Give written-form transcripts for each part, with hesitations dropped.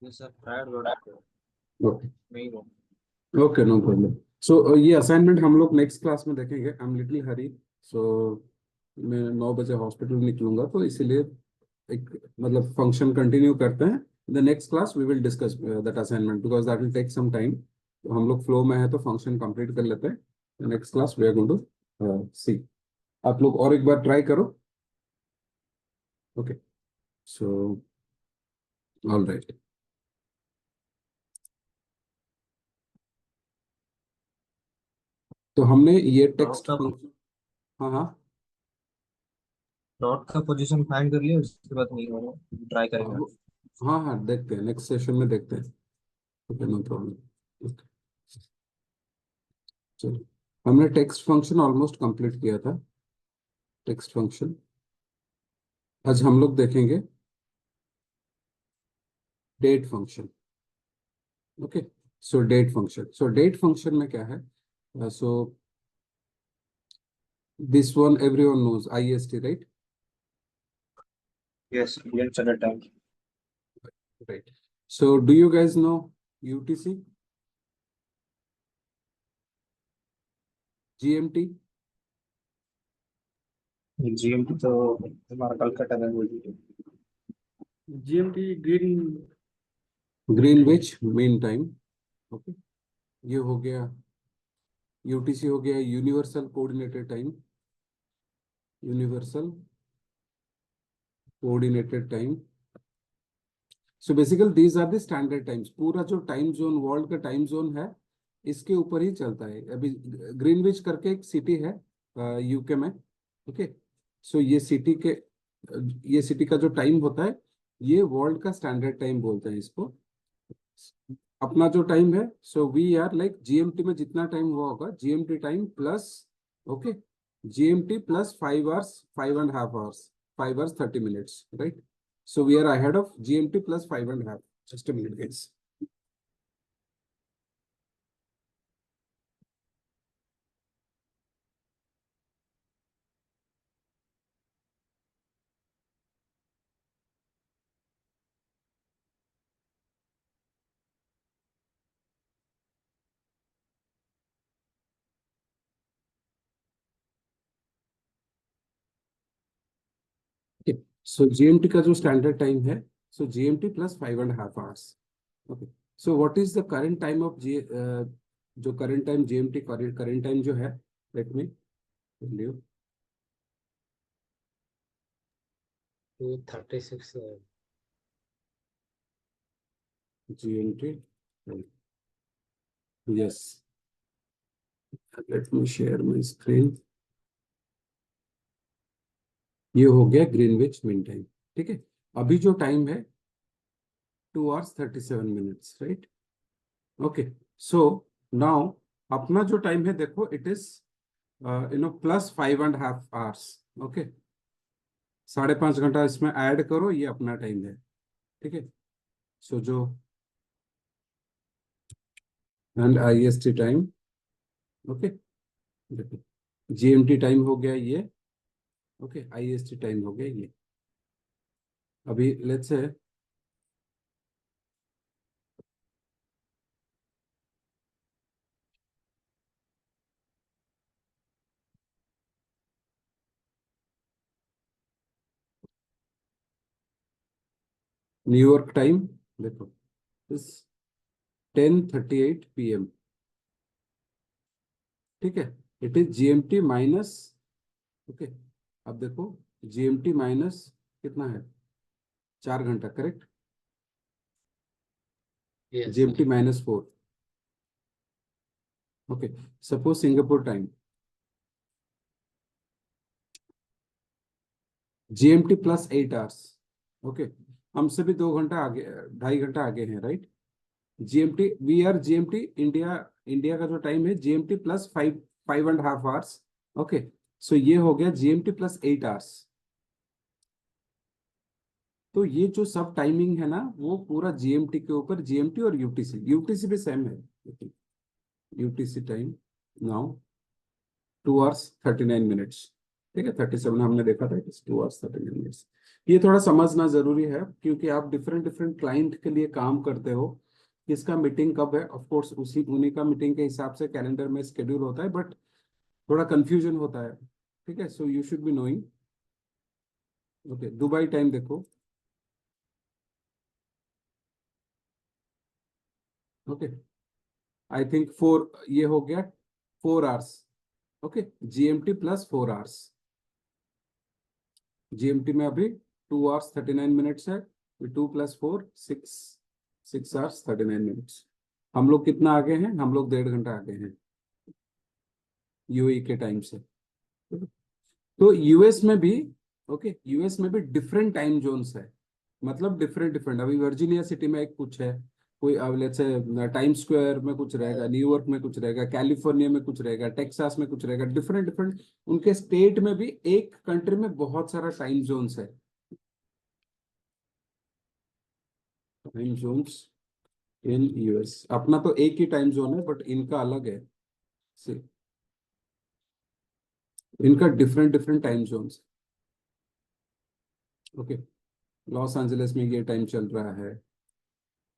Yes, sir. Prior load okay main one. Okay, no problem. So ये assignment हम लोग next class में देखेंगे। आई एम लिटिल हरी, सो मैं 9 बजे हॉस्पिटल निकलूंगा, तो इसीलिए एक मतलब फंक्शन कंटिन्यू करते हैं। The next class we will discuss that assignment because that will take some time. तो हम लोग फ्लो में है तो फंक्शन कंप्लीट कर लेते हैं। Next class we are going to see. आप लोग और एक बार ट्राई करो। Okay, so all right. तो हमने ये डॉट टेक्स्ट का फंक्शन, हाँ हाँ डॉट का पोजीशन फाइंड कर लिया, उसके बाद नहीं हो रहा, ट्राई करेंगे। हाँ हाँ, देखते हैं नेक्स्ट सेशन में देखते हैं। Okay, no problem. चलो, हमने टेक्स्ट फंक्शन ऑलमोस्ट कंप्लीट किया था। टेक्स्ट फंक्शन आज हम लोग देखेंगे date function. Okay, so date function में क्या है? So this one everyone knows IST, right? Yes, Indian standard time. Right. So do you guys know UTC, GMT? GMT तो हमारा कलकत्ता में बोलिए। GMT green Greenwich mean time. Okay, ये हो गया। UTC हो गया universal coordinated time. Universal coordinated time. So basically these are the standard times. पूरा जो टाइम जोन, वर्ल्ड का टाइम जोन है, इसके ऊपर ही चलता है। अभी ग्रीनविच करके एक सिटी है UK में। ओके, सो ये सिटी का जो टाइम होता है, ये वर्ल्ड का स्टैंडर्ड टाइम बोलते हैं इसको। अपना जो टाइम है, so we are like GMT में जितना टाइम हुआ होगा, GMT time plus, okay, GMT plus 5 hours, 5.5 hours, 5 hours 30 minutes, right? So we are ahead of GMT plus 5.5. Just a minute, guys. Okay. So GMT का जो standard time है, so GMT plus 5.5 hours. Okay. So what is the current time of जो current time GMT current time जो है, let me tell you. 236 GMT. Yes. Let me share my screen. ये हो गया Greenwich mean time. ठीक है, अभी जो टाइम है 2 hours 37 minutes, right? Okay, so now अपना जो टाइम है देखो, it is plus 5.5 hours। Okay, 5.5 घंटा इसमें ऐड करो, ये अपना टाइम है। ठीक है, सो जो एंड IST टाइम। ओके, देखो GMT टाइम हो गया ये। ओके, IST टाइम हो गया ये। अभी लेट्स से न्यूयॉर्क टाइम, देखो इस 10:38 PM। ठीक है, it is GMT minus. Okay, अब देखो GMT माइनस कितना है, 4 घंटा, correct? yes GMT -4। Okay, suppose Singapore time, GMT plus 8 hours। Okay, हमसे भी 2 घंटा आगे, 2.5 घंटा आगे हैं, right? GMT, we are GMT India. India का जो टाइम है GMT plus 5.5 hours। Okay, so ये हो गया GMT प्लस 8 hours। तो ये जो सब टाइमिंग है ना, वो पूरा GMT के ऊपर, GMT और UTC भी सेम है। UTC time now 2 hours 39 minutes। ठीक है, 37 हमने देखा था, 2 hours 39 minutes। ये थोड़ा समझना जरूरी है क्योंकि आप डिफरेंट डिफरेंट क्लाइंट के लिए काम करते हो, किसका मीटिंग कब है, ऑफ कोर्स उसी उन्हीं का मीटिंग के हिसाब से कैलेंडर में स्केड्यूल होता है, बट थोड़ा कंफ्यूजन होता है, ठीक है। So you should be knowing. Okay, Dubai time देखो। ओके, आई थिंक 4, ये हो गया 4 hours. Okay, GMT plus 4 hours. GMT में अभी 2 आवर्स 39 मिनट्स है, 2 + 4 6, 6 आवर्स 39 मिनट्स। हम लोग कितना आगे हैं? हम लोग 1.5 घंटा आगे हैं यूएई के टाइम से। तो यूएस में भी, ओके, यूएस में भी डिफरेंट टाइम जोन्स है, मतलब डिफरेंट डिफरेंट। अभी वर्जीनिया सिटी में एक कुछ है, कोई अब लेट्स से टाइम स्क्वायर में कुछ रहेगा, न्यूयॉर्क में कुछ रहेगा, कैलिफोर्निया में कुछ रहेगा, टेक्सास में कुछ रहेगा, डिफरेंट डिफरेंट। उनके स्टेट में भी एक कंट्री में बहुत सारा टाइम जोन्स है, टाइम जोन्स इन यूएस। अपना तो एक ही टाइम जोन है बट इनका अलग है। इनका different different time zones. Okay, Los Angeles में ये टाइम चल रहा है,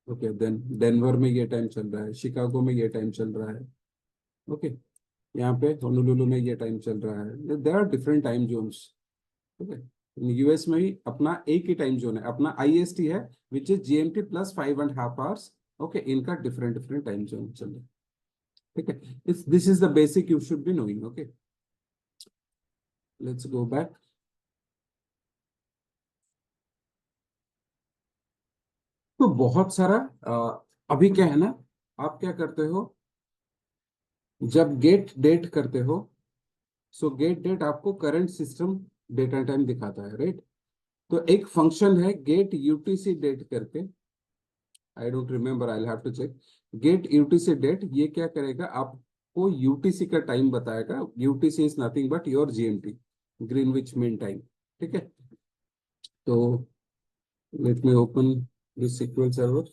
ओके, देन डेनवर में ये टाइम चल रहा है, शिकागो में ये टाइम चल रहा है, ओके, यहाँ पे होनोलुलु में ये टाइम चल रहा है। There are different time zones, okay. US में भी अपना एक ही टाइम जोन है, अपना आईएसटी है, which is GMT plus 5.5 hours. Okay, इनका डिफरेंट डिफरेंट टाइम जोन चल रहा है, ठीक है। This is the basic you should be knowing. Okay, let's go back. तो बहुत सारा अभी क्या है ना, आप क्या करते हो जब गेट डेट करते हो? सो गेट डेट आपको current system date and time दिखाता है, राइट? तो एक फंक्शन है गेट यूटीसी डेट करके, I don't remember, I have to check. Get UTC date, ये क्या करेगा, आपको यूटीसी का टाइम बताएगा। UTC is nothing but your GMT, Greenwich mean time, ठीक है। तो let me open this SQL server.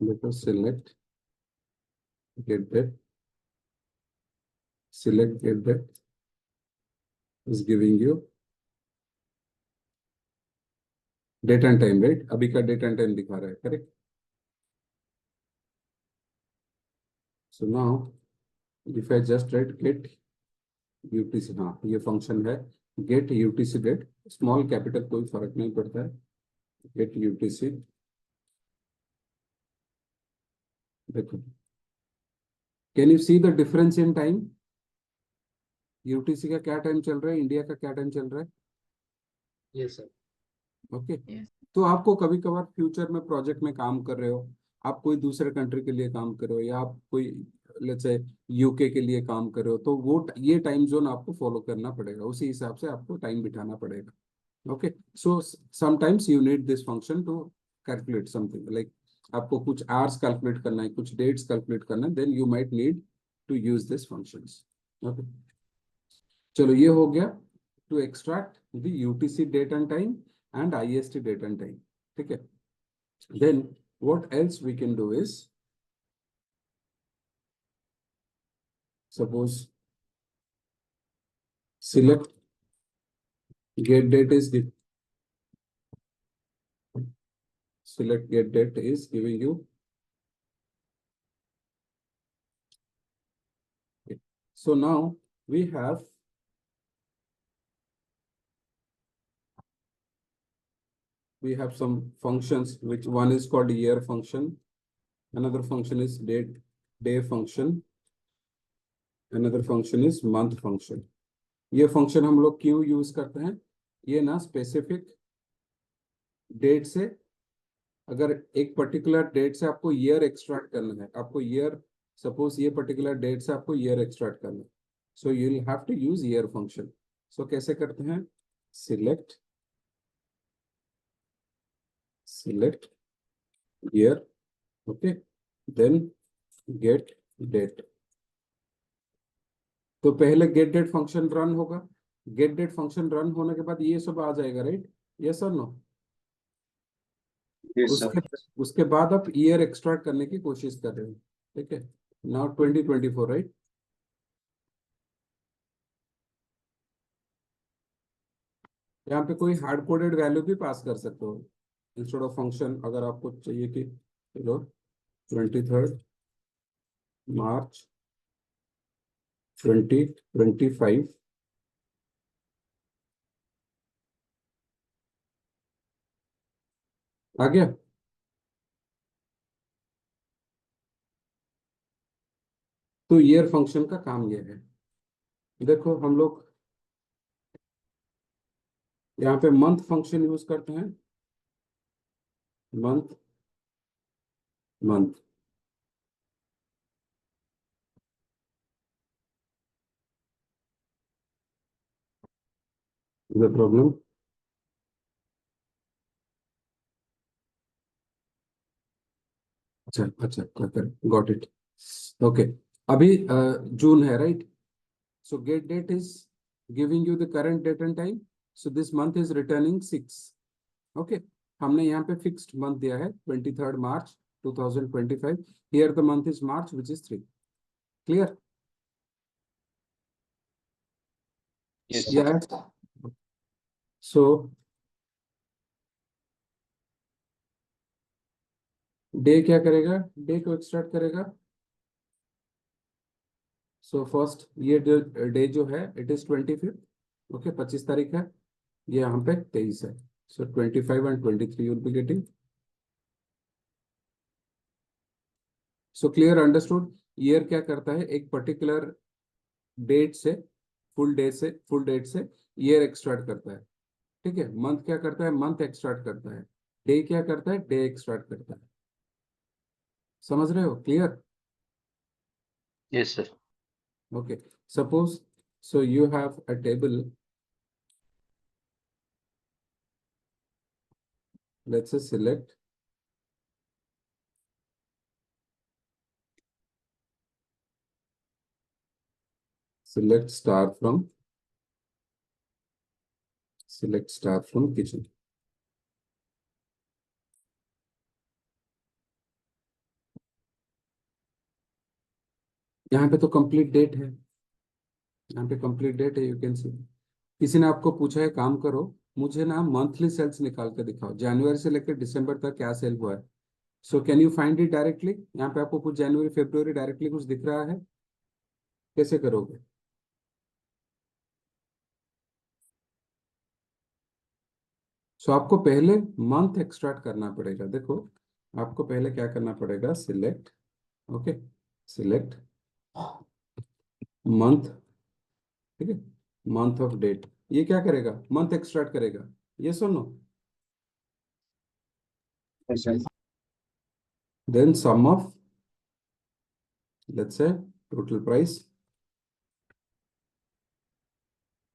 देखो, select get date, select get that is giving you date and time, right? अभी का date and time दिखा रहा है, correct? So now if I just write get UTC, हाँ ये function है get UTC date, small capital कोई फर्क नहीं पड़ता है, get UTC। देखो, can you see the difference in time? UTC का क्या टाइम चल रहा है, इंडिया का क्या टाइम चल रहा है? Yes sir. ओके, तो आपको कभी कभार फ्यूचर में प्रोजेक्ट में काम कर रहे हो, आप कोई दूसरे कंट्री के लिए काम कर रहे हो, या आप कोई लेट्स से यूके के लिए काम कर रहे हो, तो वो ये टाइम जोन आपको फॉलो करना पड़ेगा, उसी हिसाब से आपको टाइम बिठाना पड़ेगा। Okay, so sometimes you need this function to calculate something, like आपको कुछ आवर्स कैलकुलेट करना है, कुछ डेट्स कैलकुलेट करना है, then you might need to use this functions. Okay, चलो ये हो गया to extract the UTC date and time and IST date and time, ठीक है। Then what else we can do is, suppose select get date is select get date is giving you, so now we have some functions, which one is called year function, another function is day function, another function is month function। ये function हम लोग क्यों use करते हैं? ये ना specific date से, अगर एक पर्टिकुलर डेट से आपको ईयर एक्सट्रैक्ट करना है, आपको ईयर, सपोज ये पर्टिकुलर डेट से आपको ईयर एक्सट्रैक्ट करना है, so you will have to use year function. सो कैसे करते हैं? Select, select year, okay, then get date. तो पहले गेट डेट फंक्शन रन होगा, गेट डेट फंक्शन रन होने के बाद ये सब आ जाएगा, राइट? यस और नो? यस उसके सर। उसके बाद आप ईयर एक्सट्रैक्ट करने की कोशिश कर रहे हो, ठीक है? Now 2024, right? यहाँ पे कोई हार्ड कोडेड वैल्यू भी पास कर सकते हो इंस्टेड ऑफ फंक्शन, अगर आपको चाहिए कि चलो 23 मार्च 2025 आ गया। तो ईयर फंक्शन का काम यह है, देखो हम लोग यहाँ पे मंथ फंक्शन यूज करते हैं, मंथ, मंथ, द प्रॉब्लम। अच्छा अच्छा, गॉट इट, ओके। अभी जून है, right? So get date is giving you the current date and time, so this month is returning 6, okay. हमने यहाँ पे फिक्स्ड मंथ दिया है 23 March 2025, here the month is March which is 3, clear? Yes sir. Yes. So day क्या करेगा? Day को extract करेगा। So first ये डे जो है इट इज 25, ओके, 25 तारीख है, ये यहाँ पे 23 है, सो 25 and 23 you'll be getting. So clear, understood? Year क्या करता है, एक पर्टिकुलर डेट से, फुल डेट से ईयर एक्सट्रैक्ट करता है, ठीक है? मंथ क्या करता है, मंथ एक्सट्रैक्ट करता है। डे क्या करता है, डे एक्सट्रैक्ट करता है। समझ रहे हो? Clear? Yes sir. Okay, suppose, so you have a table, let's say select, select star from, select star from kitchen। यहाँ पे तो कंप्लीट डेट है, यहाँ पे कंप्लीट डेट है, यू कैन सी। किसी ने आपको पूछा है काम करो, मुझे ना मंथली सेल्स निकाल के दिखाओ, जनवरी से लेकर दिसंबर तक क्या सेल हुआ है। सो can you find it directly? यहाँ पे आपको कुछ जनवरी फरवरी डायरेक्टली कुछ दिख रहा है, कैसे करोगे? सो आपको पहले मंथ एक्सट्रैक्ट करना पड़ेगा, देखो आपको पहले क्या करना पड़ेगा, सिलेक्ट, ओके, सिलेक्ट मंथ, ठीक है, मंथ ऑफ डेट, ये क्या करेगा, मंथ एक्सट्रैक्ट करेगा, ये सुनो। Yes sir. Then sum of, let's say total price,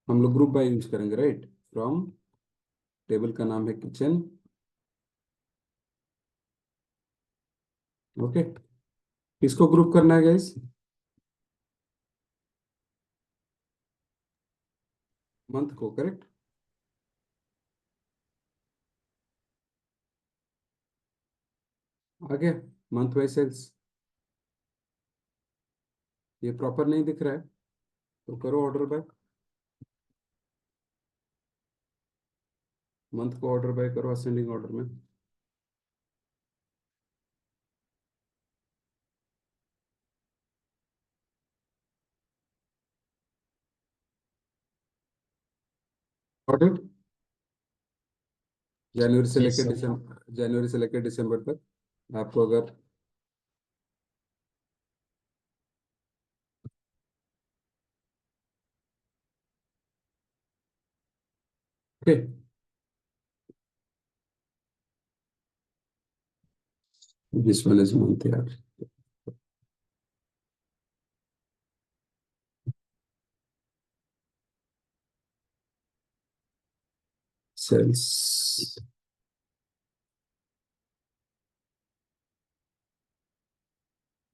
हम लोग ग्रुप बाय यूज करेंगे, राइट? फ्रॉम, टेबल का नाम है किचन, ओके। किसको ग्रुप करना है गाइस? मंथ को, करेक्ट? आ गया मंथ बाय सेल्स। ये प्रॉपर नहीं दिख रहा है तो करो ऑर्डर बाय, मंथ को ऑर्डर बाय करो असेंडिंग ऑर्डर में। ऑर्डर जनवरी से यस लेकर सर। दिसंबर, जनवरी से लेकर दिसंबर तक आपको अगर, okay, this one is month यार। Sales.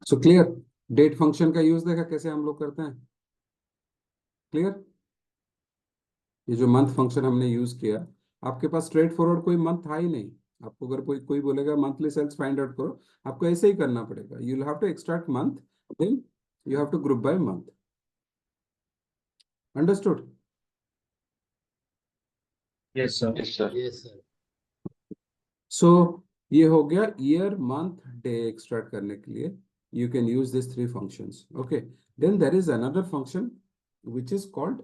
So clear. Date function का यूज देखा कैसे हम लोग करते हैं। क्लियर। ये जो मंथ फंक्शन हमने यूज किया, आपके पास स्ट्रेट फॉरवर्ड कोई मंथ था ही नहीं। आपको अगर कोई कोई बोलेगा मंथली सेल्स फाइंड आउट करो, आपको ऐसे ही करना पड़ेगा। You will have to extract month, then you have to group by month. Understood. Yes sir. Yes, sir. Yes, sir. So ये हो गया ईयर मंथ डे एक्सट्रैक्ट करने के लिए। You can use this three functions. Okay, then there is another function which is called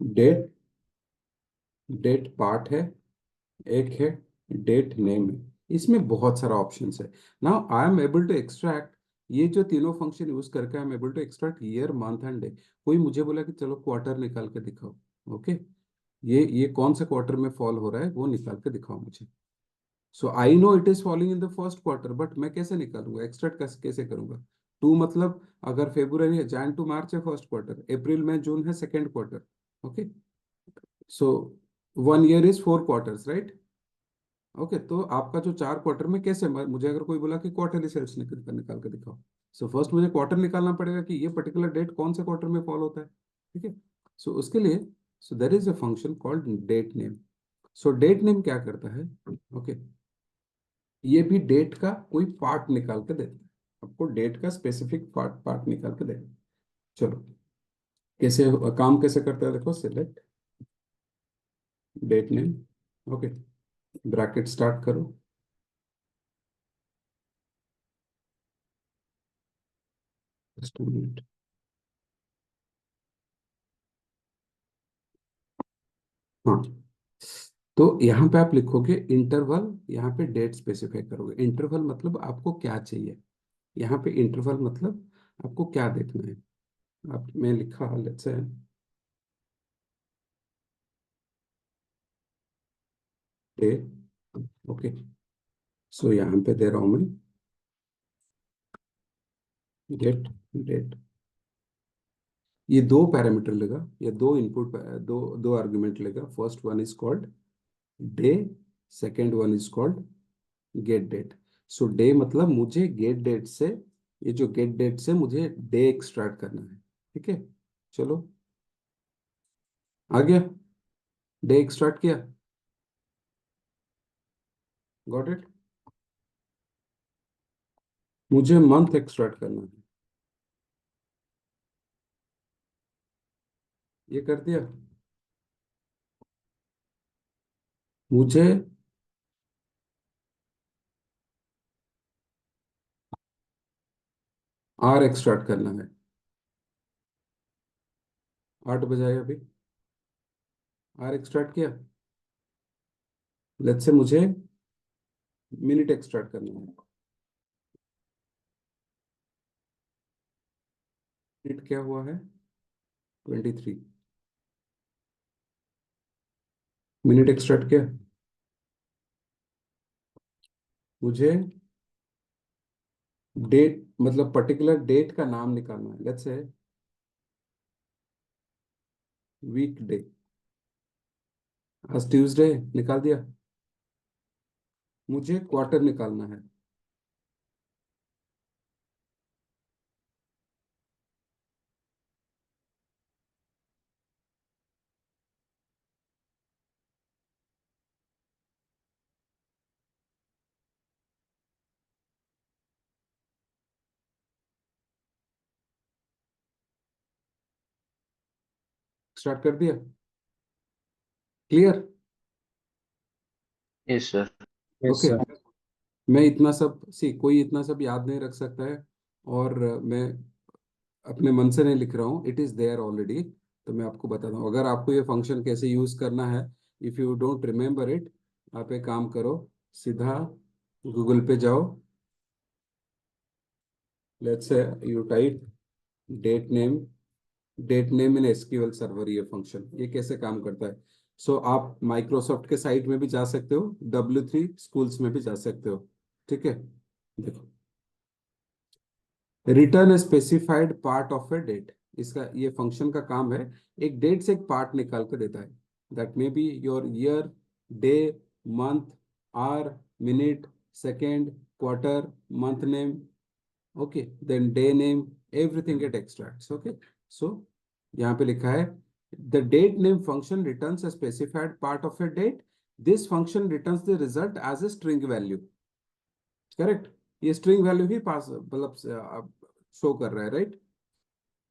date. Date part है, एक है date name है। इसमें बहुत सारा ऑप्शंस है। Now I am able to extract, ये जो तीनों फंक्शन यूज करके I am able to extract year month and day. कोई मुझे बोला कि चलो क्वार्टर निकाल के दिखाओ। ओके, ये कौन से क्वार्टर में फॉल हो रहा है वो निकाल के दिखाओ मुझे। So I know it is falling in the first quarter, but मैं कैसे निकालूंगा, एक्सट्रैक्ट कैसे करूंगा। टू मतलब अगर फेब्रुवरी है, जैन टू मार्च है फर्स्ट क्वार्टर, अप्रैल मई जून है second quarter. Okay, so 1 year is 4 quarters, right. Okay, तो आपका जो 4 क्वार्टर में कैसे, मुझे अगर कोई बोला कि क्वार्टरली सेल्स निकाल के दिखाओ, सो फर्स्ट मुझे क्वार्टर निकालना पड़ेगा कि ये पर्टिकुलर डेट कौन से क्वार्टर में फॉल होता है। ठीक है, सो उसके लिए so there is a function called date name. So date name क्या करता है, ओके, ये भी डेट का कोई पार्ट निकाल के देता है। आपको डेट का स्पेसिफिक पार्ट पार्ट निकाल के देता है। चलो कैसे काम कैसे करता है देखो। Select date name, okay, bracket start करो, जस्ट मिनट। हाँ, तो यहाँ पे आप लिखोगे इंटरवल, यहाँ पे डेट स्पेसिफाई करोगे। इंटरवल मतलब आपको क्या चाहिए, यहाँ पे इंटरवल मतलब आपको क्या देखना है। आप मैं लिखा लेट्स से डे। ओके, सो यहाँ पे दे रहा हूँ मैं गेट डेट। ये दो पैरामीटर लेगा, ये दो इनपुट, दो दो आर्गुमेंट लेगा। First one is called day, second one is called get date. So day मतलब मुझे गेट डेट से, ये जो गेट डेट से मुझे डे एक्सट्रैक्ट करना है। ठीक है, चलो आ गया, डे एक्सट्रैक्ट किया, गॉट इट। मुझे मंथ एक्सट्रैक्ट करना है, ये कर दिया। मुझे आर एक्सट्रैक्ट करना है। 8 बजे अभी आर एक्सट्रैक्ट किया। लेट्स से मुझे मिनट एक्सट्रैक्ट करना है। मिनट क्या हुआ है, 23। मिनट एक्सट्रैक्ट किया। मुझे डेट मतलब पर्टिकुलर डेट का नाम निकालना है। लेट्स से वीक डे, आज ट्यूसडे निकाल दिया। मुझे क्वार्टर निकालना है। स्टार्ट कर दिया। Clear. Yes, sir. Yes okay, sir. मैं इतना सब कोई इतना सब याद नहीं रख सकता है। और मैं अपने मन से नहीं लिख रहा हूँ, इट इज देयर ऑलरेडी। तो मैं आपको बताता हूँ, अगर आपको ये फंक्शन कैसे यूज करना है, if you don't remember it, आप एक काम करो, सीधा गूगल पे जाओ। Let's say you type date name, date name in SQL server. ये फंक्शन ये कैसे काम करता है, सो आप माइक्रोसॉफ्ट के साइट में भी जा सकते हो, W3 स्कूल्स में भी जा सकते हो। ठीक है, देखो, return a specified part of a date, इसका ये फंक्शन का काम है, एक डेट से एक पार्ट निकाल के देता है। That may be your year, day, month, hour, minute, second, quarter, month name, okay, then day name, everything get extracts, okay. So यहाँ पे लिखा है the date name function returns a specified part of a date. This function returns the result as a string value. Correct, ये string value ही पास मतलब show कर रहा है, right.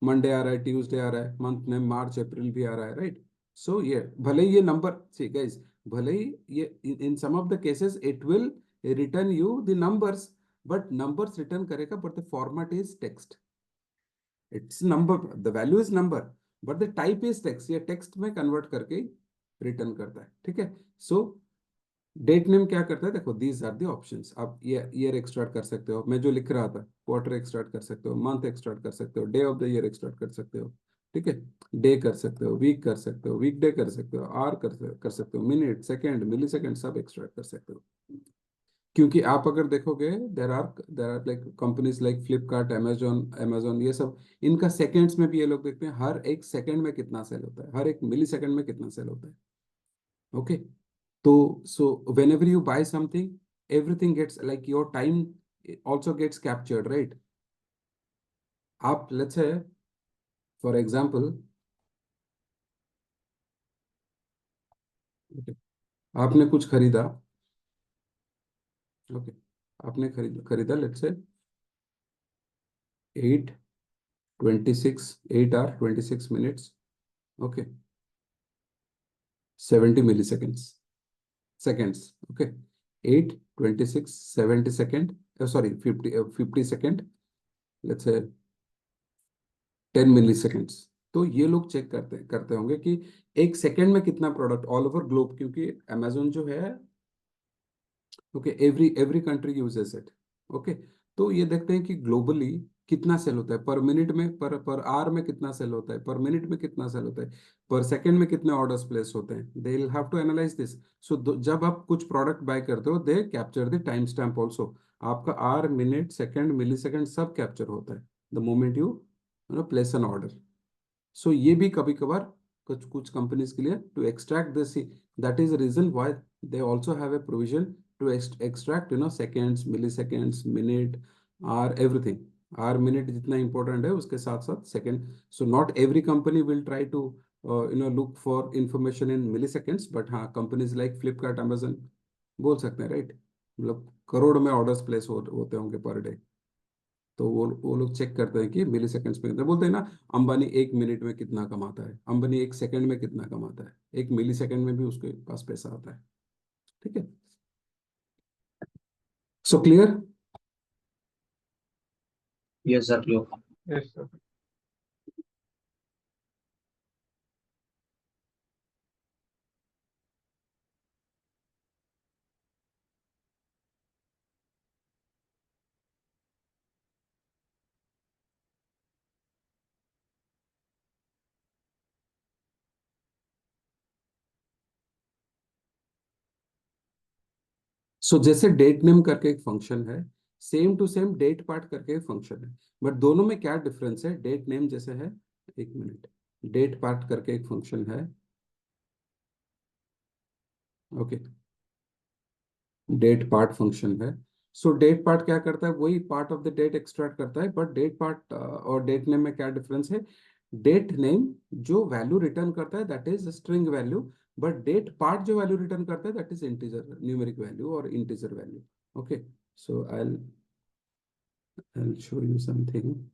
Monday आ रहा है, ट्यूसडे आ रहा है, मंथ नेम मार्च अप्रैल भी आ रहा है, राइट। सो ये भले ही ये नंबर, सी गाइस, भले ही ये in some of the cases it will return you the numbers, but numbers return करेगा, but the format is text. It's number, the value is number, but the type is text, ये text में convert करके return करता है। ठीक है, सो date name क्या करता है, देखो, दीज आर द ऑप्शंस। आप ये ईयर एक्सट्रैक्ट कर सकते हो, मैं जो लिख रहा था, क्वार्टर एक्सट्रैक्ट कर सकते हो, मंथ एक्सट्रैक्ट कर सकते हो, day of the year extract कर सकते हो। ठीक है, डे कर सकते हो, वीक कर सकते हो, वीक डे कर सकते हो, आवर कर सकते हो, मिनट, सेकेंड, मिली सेकेंड, सब एक्सट्रैक्ट कर सकते हो। क्योंकि आप अगर देखोगे, there are like companies like Flipkart, Amazon, ये सब, इनका सेकेंड्स में भी ये लोग देखते हैं, हर एक सेकंड में कितना सेल होता है, हर एक मिली सेकंड में कितना सेल होता है। ओके, तो so whenever you buy something, everything gets like your time also gets captured, right? आप let's say for example, okay, आपने कुछ खरीदा, ओके, आपने खरीदा let's say 8 26 okay, 70 milliseconds, seconds, okay, 8 26 70 second, sorry 50 second, let's say 10 milliseconds। तो ये लोग check करते करते होंगे कि एक सेकेंड में कितना प्रोडक्ट ऑल ओवर ग्लोब, क्योंकि अमेजोन जो है, okay, every every country uses it, okay. तो ये देखते हैं कि ग्लोबली कितना सेल होता है, पर मिनट में, पर आवर में कितना सेल होता है, पर मिनट में कितना सेल होता है, पर सेकंड में कितने ऑर्डर्स प्लेस होते हैं। They will have to analyse this. So जब आप कुछ प्रोडक्ट बाय करते हो, they capture the time stamp also. आपका hour, minute, second, millisecond सब कैप्चर होता है the moment you place an order. So ये भी कभी कभार कुछ कुछ कंपनीज के लिए to extract this, that is reason why they also have a provision to extract seconds, milliseconds, minute, or, everything. Are, minute जितना इंपॉर्टेंट है, उसके साथ साथ second. So not every company will try to look for information in milliseconds, but हाँ, companies like Flipkart, Amazon बोल सकते हैं, right. मतलब करोड़ में ऑर्डर्स प्लेस होते होंगे पर डे। तो वो लोग चेक करते हैं कि मिली सेकंड्स में कितना, बोलते हैं ना, अंबानी 1 मिनट में कितना कमाता है, अंबानी 1 सेकंड में कितना कमाता है, 1 मिली सेकंड में भी उसके पास पैसा आता है। ठीक है, so clear. Yes sir, clear. Yes, sir. So जैसे डेट नेम करके एक फंक्शन है, same to same date part करके एक फंक्शन है, बट दोनों में क्या डिफरेंस है। डेट नेम जैसे है, 1 मिनट, डेट पार्ट करके एक फंक्शन है, ओके, डेट पार्ट फंक्शन है। सो डेट पार्ट क्या करता है, वही part of the date extract करता है, बट डेट पार्ट और डेट नेम में क्या डिफरेंस है। डेट नेम जो वैल्यू रिटर्न करता है that is string value, but date part जो वैल्यू रिटर्न करता है that is integer, numeric value और integer value. Okay, so I'll show you something.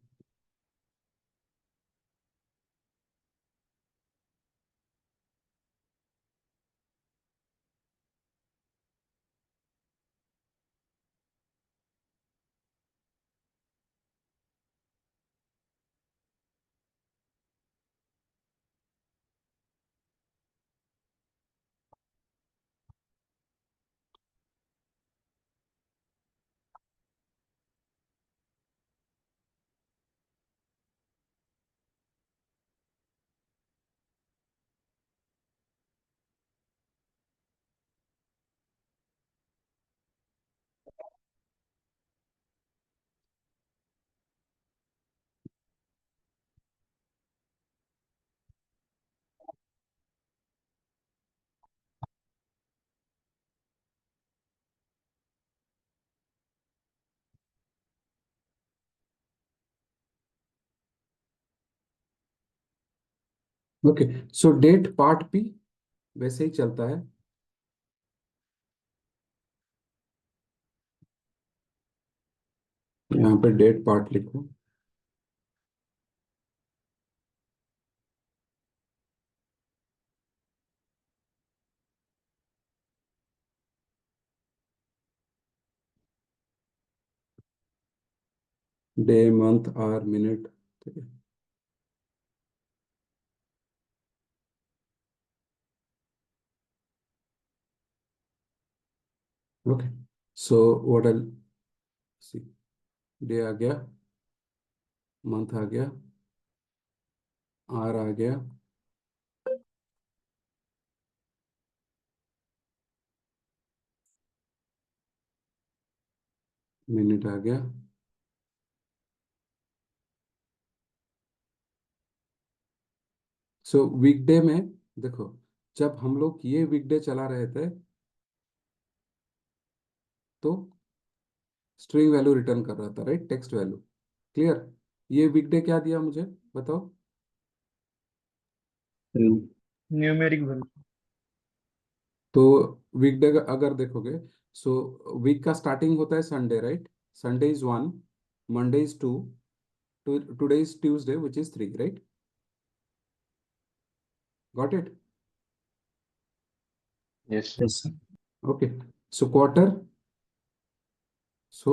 Okay, so date part पी वैसे ही चलता है। यहाँ पे डेट पार्ट लिखो। डे मंथ आवर मिनट, ठीक है। Okay, so what I see, day आ गया, मंथ आ गया, आर आ गया, मिनट आ गया। सो वीकडे में देखो, जब हम लोग ये वीकडे चला रहे थे तो स्ट्रिंग वैल्यू रिटर्न कर रहा था, राइट, टेक्स्ट वैल्यू। क्लियर? ये वीकडे क्या दिया मुझे बताओ? Numeric value. तो वीकडे अगर देखोगे, सो वीक का स्टार्टिंग होता है Sunday, right? Sunday is 1, Monday is 2, today is Tuesday which is 3, right? Got it? Yes. Yes sir. Okay, so quarter, so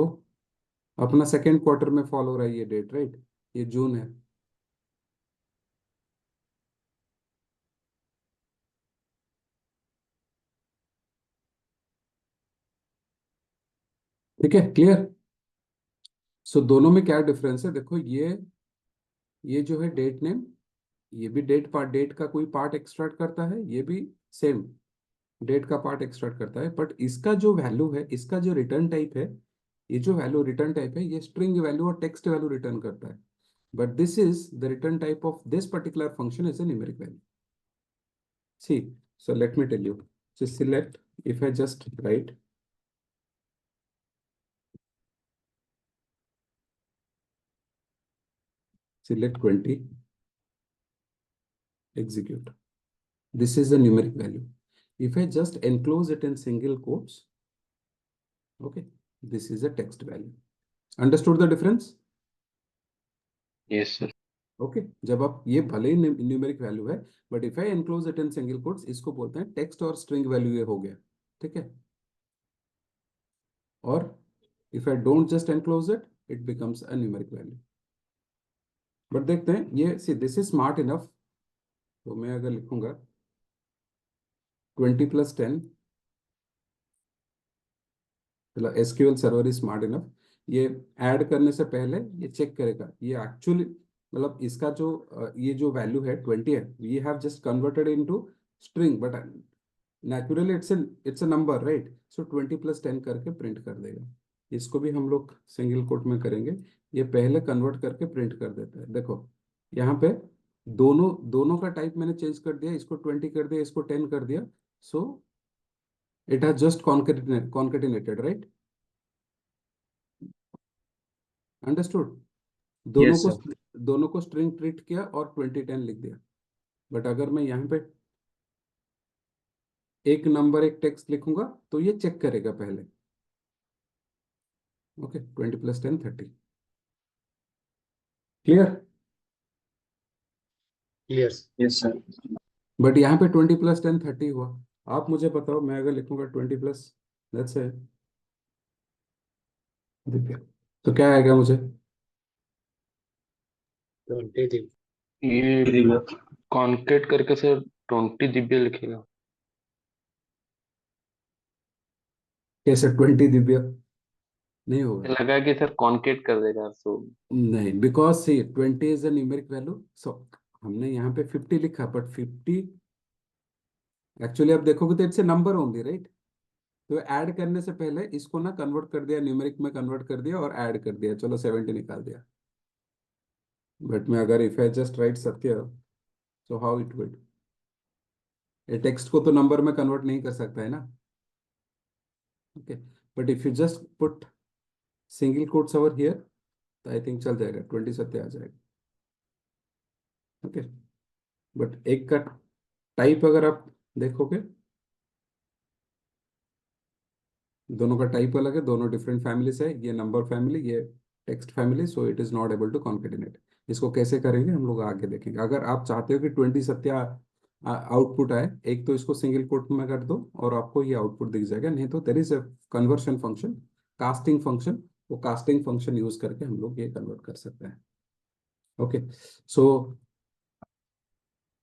अपना सेकेंड क्वार्टर में फॉलो हो रहा है ये डेट, राइट? ये जून है। ठीक है, क्लियर? सो दोनों में क्या डिफरेंस है देखो, ये जो है डेट नेम, ये भी डेट पार्ट, डेट का कोई पार्ट एक्सट्रैक्ट करता है, ये भी सेम डेट का पार्ट एक्सट्रैक्ट करता है, बट इसका जो वैल्यू है, इसका जो रिटर्न टाइप है, ये जो वैल्यू रिटर्न टाइप है, ये स्ट्रिंग वैल्यू और टेक्स्ट वैल्यू रिटर्न करता है, but this is the return type of this particular function is a numeric value. See, so let me tell you, so select, if I just write select 20, execute, this is a numeric value. If I just enclose it in single quotes, okay, this is a text value. Understood the difference? Yes, sir. Okay, जब आप ये भले ही numeric value है, but if I enclose it in single quotes, इसको बोलते हैं text और string value, ये हो गया, ठीक है? और if I don't just enclose it, it becomes a numeric value. But देखते हैं, ये see this is smart enough, तो मैं अगर लिखूंगा 20 + 10, मतलब SQL server is smart enough, ये ऐड करने से पहले ये चेक करेगा ये एक्चुअली, मतलब इसका जो ये जो वैल्यू है 20 है, we have just converted into string, but naturally it's a number, right? So 20 + 10 करके प्रिंट कर देगा। इसको भी हम लोग सिंगल कोट में करेंगे, ये पहले कन्वर्ट करके प्रिंट कर देता है। देखो यहाँ पे दोनों दोनों का टाइप मैंने चेंज कर दिया, इसको 20 कर दिया, इसको 10 कर दिया, so it has just concatenated, right? Understood? दोनों यस को सर। दोनों को स्ट्रिंग ट्रीट किया और 20 10 लिख दिया। बट अगर मैं यहाँ पे एक नंबर एक टेक्स्ट लिखूंगा तो ये चेक करेगा पहले, okay, 20 + 10 30, clear? Clear. Yes sir. But यहाँ पे 20 + 10 30 हुआ। आप मुझे बताओ, मैं अगर लिखूंगा 20 प्लस, लेट्स से दिव्या, तो क्या आएगा मुझे? 20 दिन। ये कॉन्केट करके सर 20 दिव्य लिखेगा। कैसे 20 दिव्या? नहीं होगा। लगा कि सर कॉन्केट कर देगा सो। नहीं, because C 20 is a numeric value, so हमने यहाँ पे 50 लिखा, बट 50 एक्चुअली आप देखोगे तो it's a number only, right? तो ऐड करने से पहले इसको ना कन्वर्ट कर दिया, न्यूमेरिक में कन्वर्ट कर दिया और ऐड कर दिया, चलो 70 निकाल दिया। बट मैं अगर इफ आई जस्ट राइट सत्य, सो हाउ इट वुड, ये टेक्स्ट को तो नंबर में कन्वर्ट नहीं कर सकता है ना, okay? But if you just put single quotes over here, तो आई थिंक चल जाएगा, 20 सत्य आ जाएगा, ओके? बट एक का टाइप अगर आप देखोगे, दोनों का टाइप अलग है, दोनों डिफरेंट फैमिलीज है, ये नंबर फैमिली, ये text family, so it is not able to concatenate. इसको कैसे करेंगे हम लोग आगे देखेंगे। अगर आप चाहते हो कि 20 सत्या आउटपुट आए, एक तो इसको सिंगल कोट में कर दो और आपको ये आउटपुट दिख जाएगा, नहीं तो देर is a conversion function, casting function, वो कास्टिंग फंक्शन यूज करके हम लोग ये कन्वर्ट कर सकते हैं। ओके,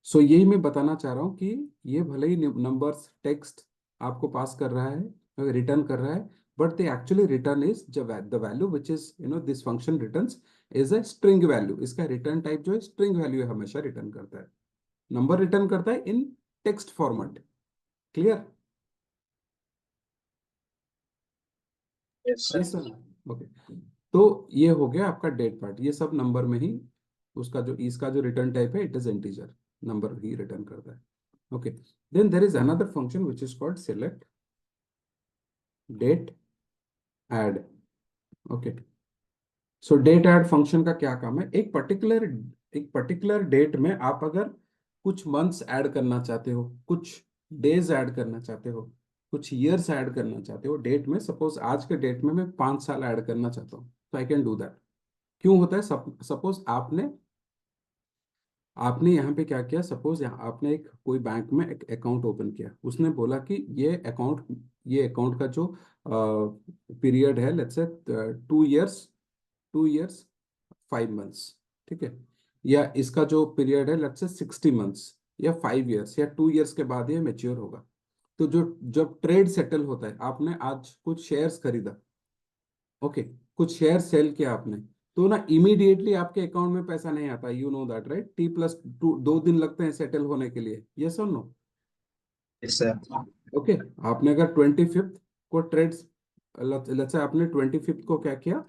सो यही मैं बताना चाह रहा हूँ कि ये भले ही नंबर्स टेक्स्ट आपको पास कर रहा है, रिटर्न कर रहा है, but the actually return is the value which is this function returns is a string value. इसका रिटर्न टाइप जो है स्ट्रिंग वैल्यू हमेशा रिटर्न करता है, नंबर रिटर्न करता है इन टेक्स्ट फॉर्मेट। क्लियर? यस ये सर। सब ओके। तो ये हो गया आपका डेट पार्ट, ये सब नंबर में ही, उसका जो इसका जो रिटर्न टाइप है इट इज इंटीजर, नंबर ही रिटर्न करता है। Okay, then there is another function which is called select date add. Okay, so date add function का क्या काम है, एक पर्टिकुलर डेट में आप अगर कुछ मंथ्स ऐड करना चाहते हो, कुछ डेज ऐड करना चाहते हो, कुछ ईयर्स ऐड करना चाहते हो डेट में, सपोज आज के डेट में मैं 5 साल ऐड करना चाहता हूँ, तो आई कैन डू दैट। क्यों होता है? सपोज आपने यहाँ पे क्या किया, सपोज यहाँ आपने एक कोई बैंक में एक अकाउंट ओपन किया, उसने बोला कि ये अकाउंट का जो पीरियड है, let's say 2 years, 2 years 5 months, ठीक है, या इसका जो पीरियड है लेट्स से 60 मंथ्स या 5 इयर्स या 2 इयर्स के बाद ये मेच्योर होगा। तो जो जब ट्रेड सेटल होता है, आपने आज कुछ शेयर्स खरीदा, ओके, कुछ शेयर सेल किया आपने, तो ना इमीडिएटली आपके अकाउंट में पैसा नहीं आता, you know that right, T+2 2 दिन लगते हैं सेटल होने के लिए, यस और नो? Yes sir. ओके, आपने अगर 25th को ट्रेड्स, लेट्स से आपने 25th को क्या किया,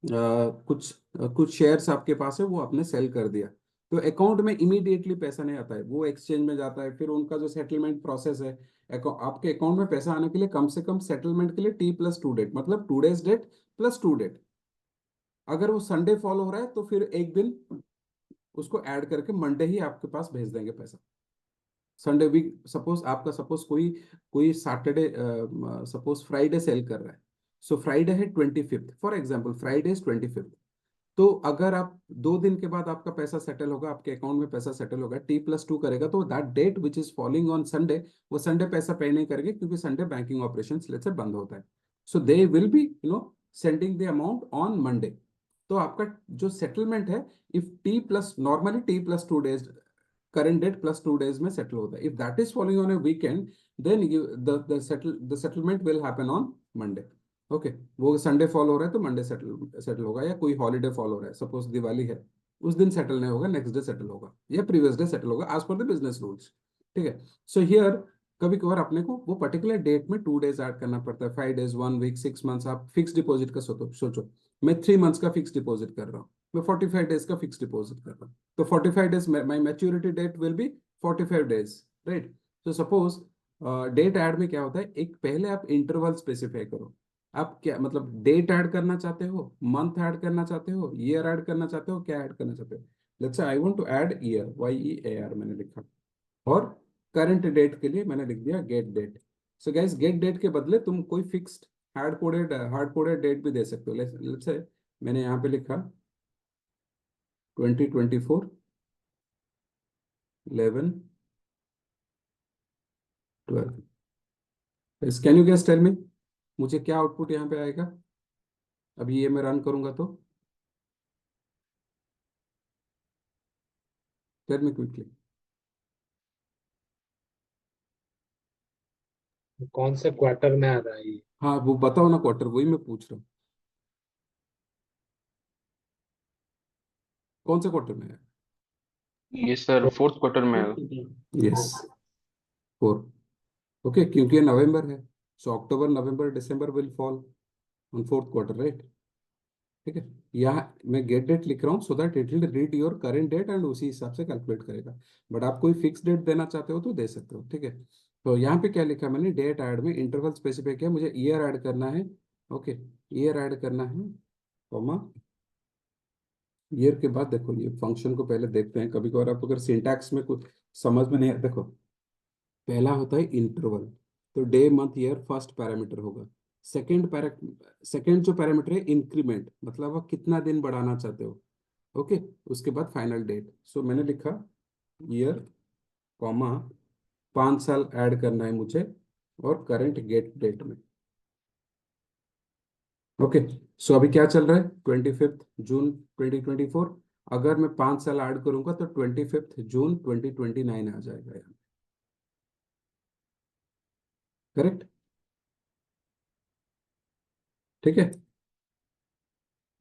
कुछ शेयर्स आपके पास है वो आपने सेल कर दिया, तो अकाउंट में इमीडिएटली पैसा नहीं आता है, वो एक्सचेंज में जाता है, फिर उनका जो सेटलमेंट प्रोसेस है, आपके अकाउंट में पैसा आने के लिए कम से कम सेटलमेंट के लिए T+2 डेट, मतलब 2 days डेट प्लस 2 डेट। अगर वो संडे फॉलो हो रहा है तो फिर एक दिन उसको ऐड करके मंडे ही आपके पास भेज देंगे पैसा। संडे वीक, सपोज कोई कोई सैटरडे, सपोज फ्राइडे सेल कर रहा है, सो फ्राइडे है 25th, for example Friday is 25th, तो अगर आप 2 दिन के बाद आपका पैसा सेटल होगा, आपके अकाउंट में पैसा सेटल होगा, T+2 करेगा, तो that date which is following on Sunday, वो संडे पैसा पे नहीं करेंगे क्योंकि Sunday banking operation let's say बंद होता है, so they will be sending the amount on Monday. तो आपका जो सेटलमेंट है, if normally T+2 days, current date +2 days में सेटल होता है, if that is following on a weekend, then the settlement will happen on Monday. Okay, वो Sunday fall हो रहा है तो मंडे सेटल होगा, या कोई हॉलीडे फॉल हो रहा है, सपोज दिवाली है, उस दिन सेटल नहीं होगा, नेक्स्ट डे सेटल होगा, या प्रीवियस डे सेटल होगा, as per the business rules. ठीक है, सो हियर कभी कभार अपने को वो पर्टिकुलर डेट में 2 days ऐड करना पड़ता है, 5 days, 1 week, 6 months। आप फिक्स डिपॉजिट का सोचो, मैं 3 months का फिक्स डिपॉजिट कर रहा हूँ, मैं 45 days का फिक्स डिपॉजिट कर रहा हूँ, तो 45 days my maturity date will be 45 days, right? तो सपोज डेट ऐड में क्या होता है, एक पहले आप इंटरवल स्पेसिफाई करो, आप क्या मतलब डेट ऐड करना चाहते हो, मंथ ऐड करना चाहते हो, ईयर ऐड करना चाहते हो, क्या ऐड करना चाहते हो? Let's say I want to add year, YEAR मैंने लिखा, और करंट डेट के लिए मैंने लिख दिया get date. So guys, get date के बदले तुम कोई फिक्स्ड हार्ड कोडेड डेट भी दे सकते हो। लेट्स से मैंने यहाँ पे लिखा 2024 11 12। Can you guess, tell me, मुझे क्या आउटपुट यहाँ पे आएगा अभी ये मैं रन करूंगा तो? Tell me quickly. कौन से क्वार्टर में आ रहा है ये? हाँ वो बताओ ना, क्वार्टर, वही मैं पूछ रहा हूँ, कौन से क्वार्टर में है? ये सर फोर्थ क्वार्टर में है। यस, 4। ओके, क्योंकि ये नवंबर है, so October November December will fall on fourth quarter, right? ठीक है, यहाँ मैं गेट डेट लिख रहा हूँ so that it will read your current date and उसी हिसाब से कैलकुलेट करेगा, बट आप कोई फिक्स डेट देना चाहते हो तो दे सकते हो। ठीक है, तो यहाँ पे क्या लिखा मैंने, डेट ऐड में इंटरवल स्पेसिफाई किया, मुझे ईयर ऐड करना है। ओके, ईयर ऐड करना है, कॉमा ईयर के बाद देखो, ये फंक्शन को पहले देखते हैं। कभी कभार आप अगर सिंटैक्स में कुछ समझ में नहीं देखो, पहला होता है इंटरवल, तो day month year first parameter होगा। सेकंड जो पैरामीटर है इंक्रीमेंट, मतलब आप कितना दिन बढ़ाना चाहते हो। ओके, उसके बाद फाइनल डेट। सो मैंने लिखा ईयर कॉमा 5 साल ऐड करना है मुझे, और करंट गेट डेट में। ओके, सो अभी क्या चल रहा है, 25 जून 2024। अगर मैं 5 साल ऐड करूंगा तो 25 जून 2029 आ जाएगा यहाँ। करेक्ट, ठीक है।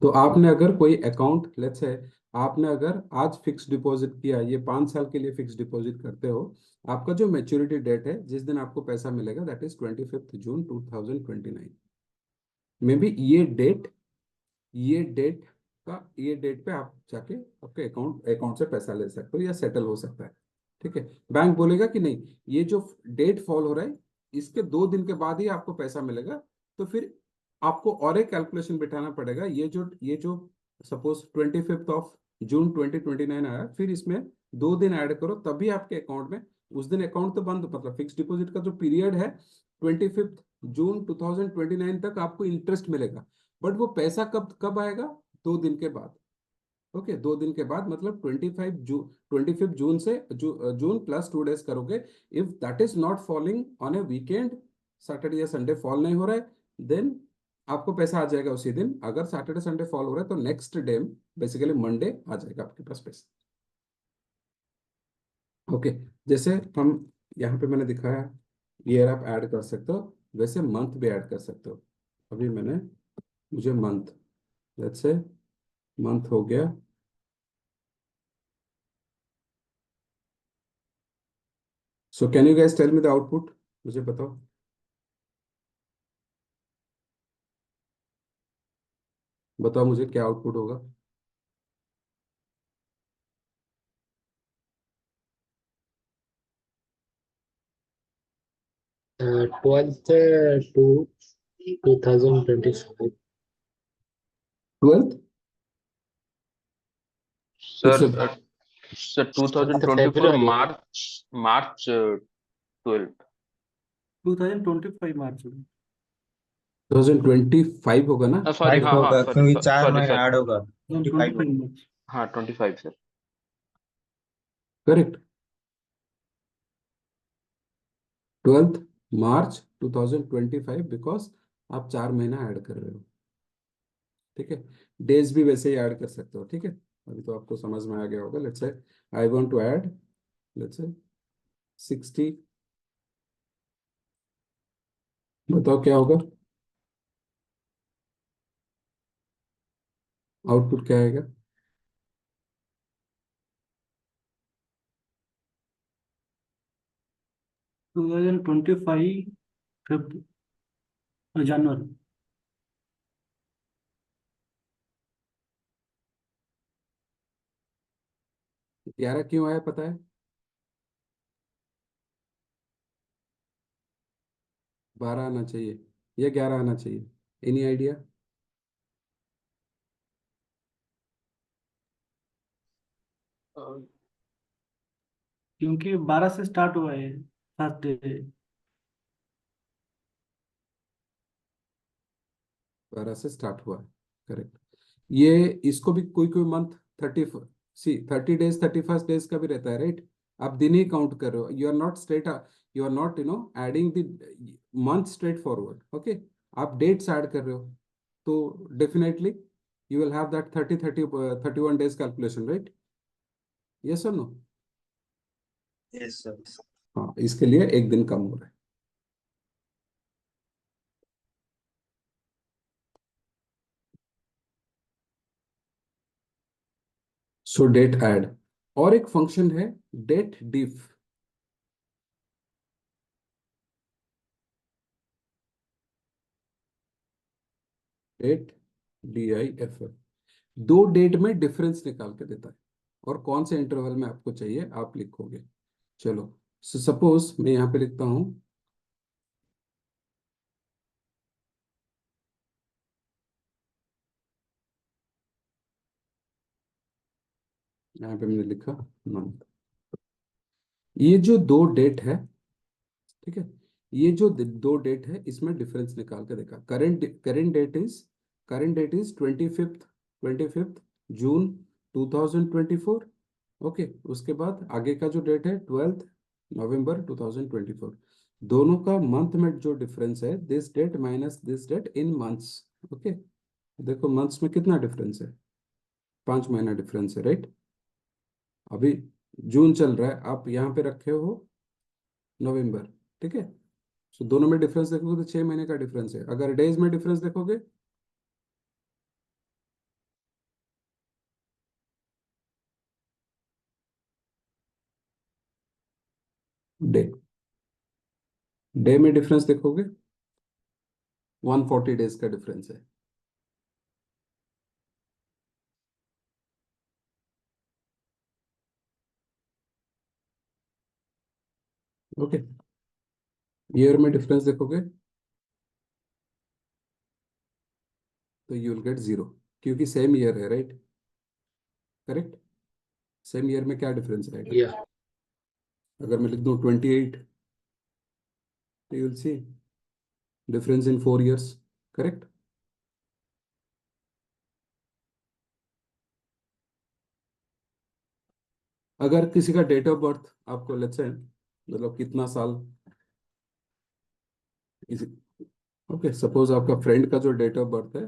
तो आपने अगर कोई अकाउंट, लेट्स से आपने अगर आज फिक्स डिपॉजिट किया, ये 5 साल के लिए फिक्स डिपॉजिट करते हो, आपका जो मेच्योरिटी डेट है, जिस दिन आपको पैसा मिलेगा, that is 25 June 2029। May be ये डेट पे आप जाके आपके अकाउंट से पैसा ले सकते हो या सेटल हो सकता है। ठीक है, बैंक बोलेगा कि नहीं, ये जो डेट फॉल हो रहा है, इसके 2 दिन के बाद ही आपको पैसा मिलेगा। तो फिर आपको और एक कैलकुलेशन बिठाना पड़ेगा। ये जो सपोज 25 जून 2029 आया, फिर इसमें 2 दिन ऐड करो, तभी आपके अकाउंट में उस दिन अकाउंट तो बंद, मतलब फिक्स डिपॉजिट का जो पीरियड है 25 जून 2029 तक आपको इंटरेस्ट मिलेगा। बट वो पैसा कब कब आएगा, 2 दिन के बाद। ओके, 2 दिन के बाद, मतलब 25 जून से जून प्लस 2 डेज करोगे। If that is not falling on a weekend, Saturday या संडे फॉल नहीं हो रहा है, देन आपको पैसा आ जाएगा उसी दिन। अगर सैटरडे संडे फॉल हो रहा है तो नेक्स्ट डे, बेसिकली मंडे, आ जाएगा आपके पास पैसा। ओके, जैसे हम यहाँ पे मैंने दिखाया, ईयर आप ऐड कर सकते हो, वैसे मंथ भी ऐड कर सकते हो। अभी मुझे मंथ, लेट्स से मंथ हो गया। So can you guys tell me the output, मुझे बताओ। बताओ मुझे क्या आउटपुट होगा। 12th to 2025. 12th, it's sir sir 2024 February. मार्च 12। 2025 मार्च में। 2025 होगा ना। सॉरी, फाइव हाँ हाँ, होगा सॉरी क्योंकि चार सॉरी महीना सर। ऐड होगा, 25 25 होगा। मार्च, हाँ 25 सर। करेक्ट। 12 मार्च 2025, बिकॉज आप 4 महीना ऐड कर रहे हो। ठीक है, डेज भी वैसे ही ऐड कर सकते हो। ठीक है, अभी तो आपको समझ में आ गया होगा। Let's say I want to add, let's say 60। बताओ क्या होगा, आउटपुट क्या आएगा। 2025 जनवरी। 11 क्यों आया पता है, 12 आना चाहिए या 11 आना चाहिए, एनी आइडिया। क्योंकि 12 से स्टार्ट हुआ है फर्स्ट डे। 12 से स्टार्ट हुआ, करेक्ट। ये इसको भी कोई कोई मंथ 30 डेज 31 डेज का भी रहता है, राइट। आप दिन ही काउंट कर रहे हो, you are not adding the month straightforward. Okay, आप डेट्स ऐड कर रहे हो, तो definitely you will have that 31 days calculation, right. Yes और नो। Yes sir. हाँ, इसके लिए एक दिन कम हो रहा है। सो डेट ऐड, और एक फंक्शन है date diff. Date DIFF, 2 date में डिफरेंस निकाल के देता है, और कौन से इंटरवल में आपको चाहिए आप लिखोगे। चलो, सपोज मैं यहाँ पे लिखता हूँ यहाँ पे मैंने लिखा मंथ। ये जो दो डेट है, ठीक है, ये जो दो डेट है इसमें डिफरेंस निकाल के देखा। Current date is 25th June 2024। Okay, उसके बाद आगे का जो डेट है 12 नवंबर 2024। दोनों का मंथ में जो डिफरेंस है, this date minus this date in months. Okay, देखो मंथ्स में कितना डिफरेंस है, 5 महीना डिफरेंस है, राइट। अभी जून चल रहा है, आप यहाँ पे रखे हो नवंबर, ठीक है। सो दोनों में डिफरेंस देखोगे तो 6 महीने का डिफरेंस है। अगर डेज में डिफरेंस देखोगे, डे डे में डिफरेंस देखोगे 140 डेज का डिफरेंस है। ओके, ईयर में डिफरेंस देखोगे तो यू विल गेट 0, क्योंकि सेम ईयर है, राइट। करेक्ट, सेम ईयर में क्या डिफरेंस रहेगा। Yeah. अगर मैं लिख दूं 28, तो you will see difference in 4 years, correct. अगर किसी का डेट ऑफ बर्थ आपको लेट्स से, मतलब कितना साल, ओके, सपोज आपका फ्रेंड का जो डेट ऑफ बर्थ है,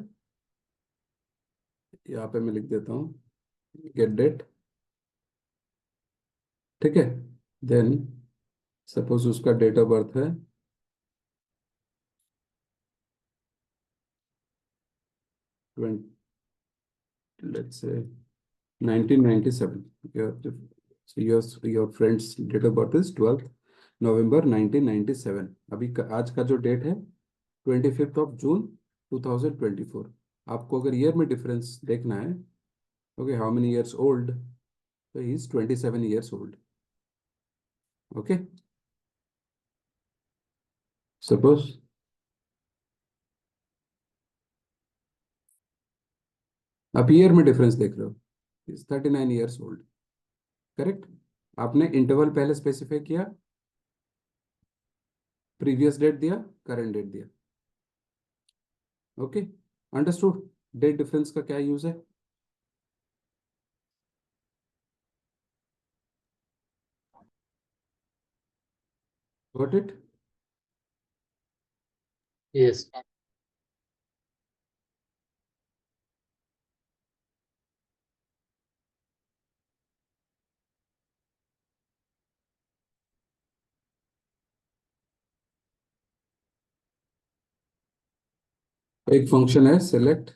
यहाँ पे मैं लिख देता हूँ गेट डेट, ठीक है। देन सपोज उसका डेट ऑफ बर्थ है 20, let's say 1997। Your friends date of birth is 12 November 1997। अभी आज का जो डेट है 25th of June 2024। आपको अगर ईयर में डिफरेंस देखना है, okay, how many years old, तो he is 27 years old। Okay, suppose आप ईयर में डिफरेंस देख रहे हो, इज 39 years old, करेक्ट। आपने इंटरवल पहले स्पेसिफाई किया, प्रीवियस डेट दिया, करंट डेट दिया। Okay, understood. डेट डिफरेंस का क्या यूज है। Got it. Yes. एक फंक्शन है select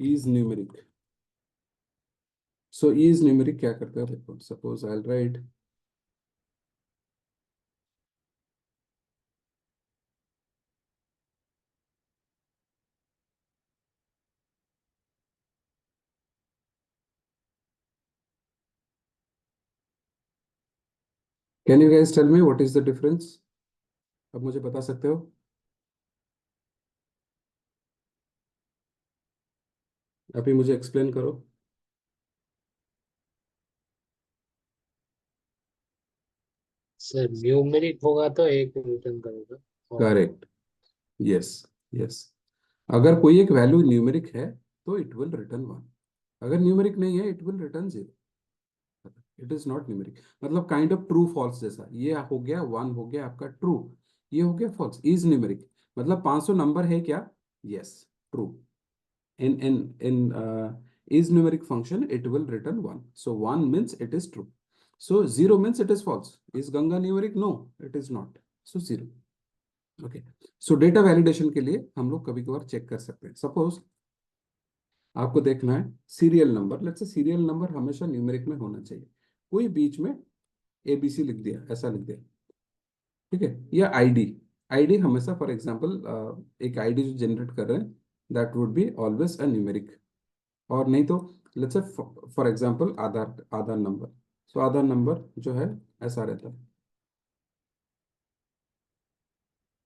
is numeric. So is numeric क्या करता है, देखो, suppose I write can you guys tell me what is the difference. अब मुझे बता सकते हो। अभी मुझे एक्सप्लेन करो। सर न्यूमेरिक होगा तो एक रिटर्न करेगा। और करेक्ट, यस, यस। अगर कोई एक वैल्यू न्यूमेरिक है तो इट विल रिटर्न 1। अगर न्यूमेरिक नहीं है, it will return 0। It is not numeric, मतलब काइंड ऑफ ट्रू फॉल्स जैसा। ये हो गया 1, हो गया आपका ट्रू, ये हो गया फॉल्स। इज न्यूमेरिक मतलब 500 नंबर है क्या, yes, true. In is numeric function, it will return 1. So 1 means it is true, so 0 means it is false. Is Ganga numeric? No, it is not. So 0। okay, so data validation के लिए हम लोग कभी कभार check कर सकते हैं। Suppose आपको देखना है सीरियल नंबर, लेट्स से सीरियल नंबर हमेशा न्यूमेरिक में होना चाहिए। कोई बीच में ABC लिख दिया, ऐसा लिख दिया, ठीक है, या आईडी। आईडी हमेशा, फॉर एग्जांपल एक आईडी जो जनरेट कर रहे हैं, that would be always a numeric. और नहीं तो लेट्स से for example Aadhaar Aadhaar number. So Aadhaar number जो है ऐसा रहता है।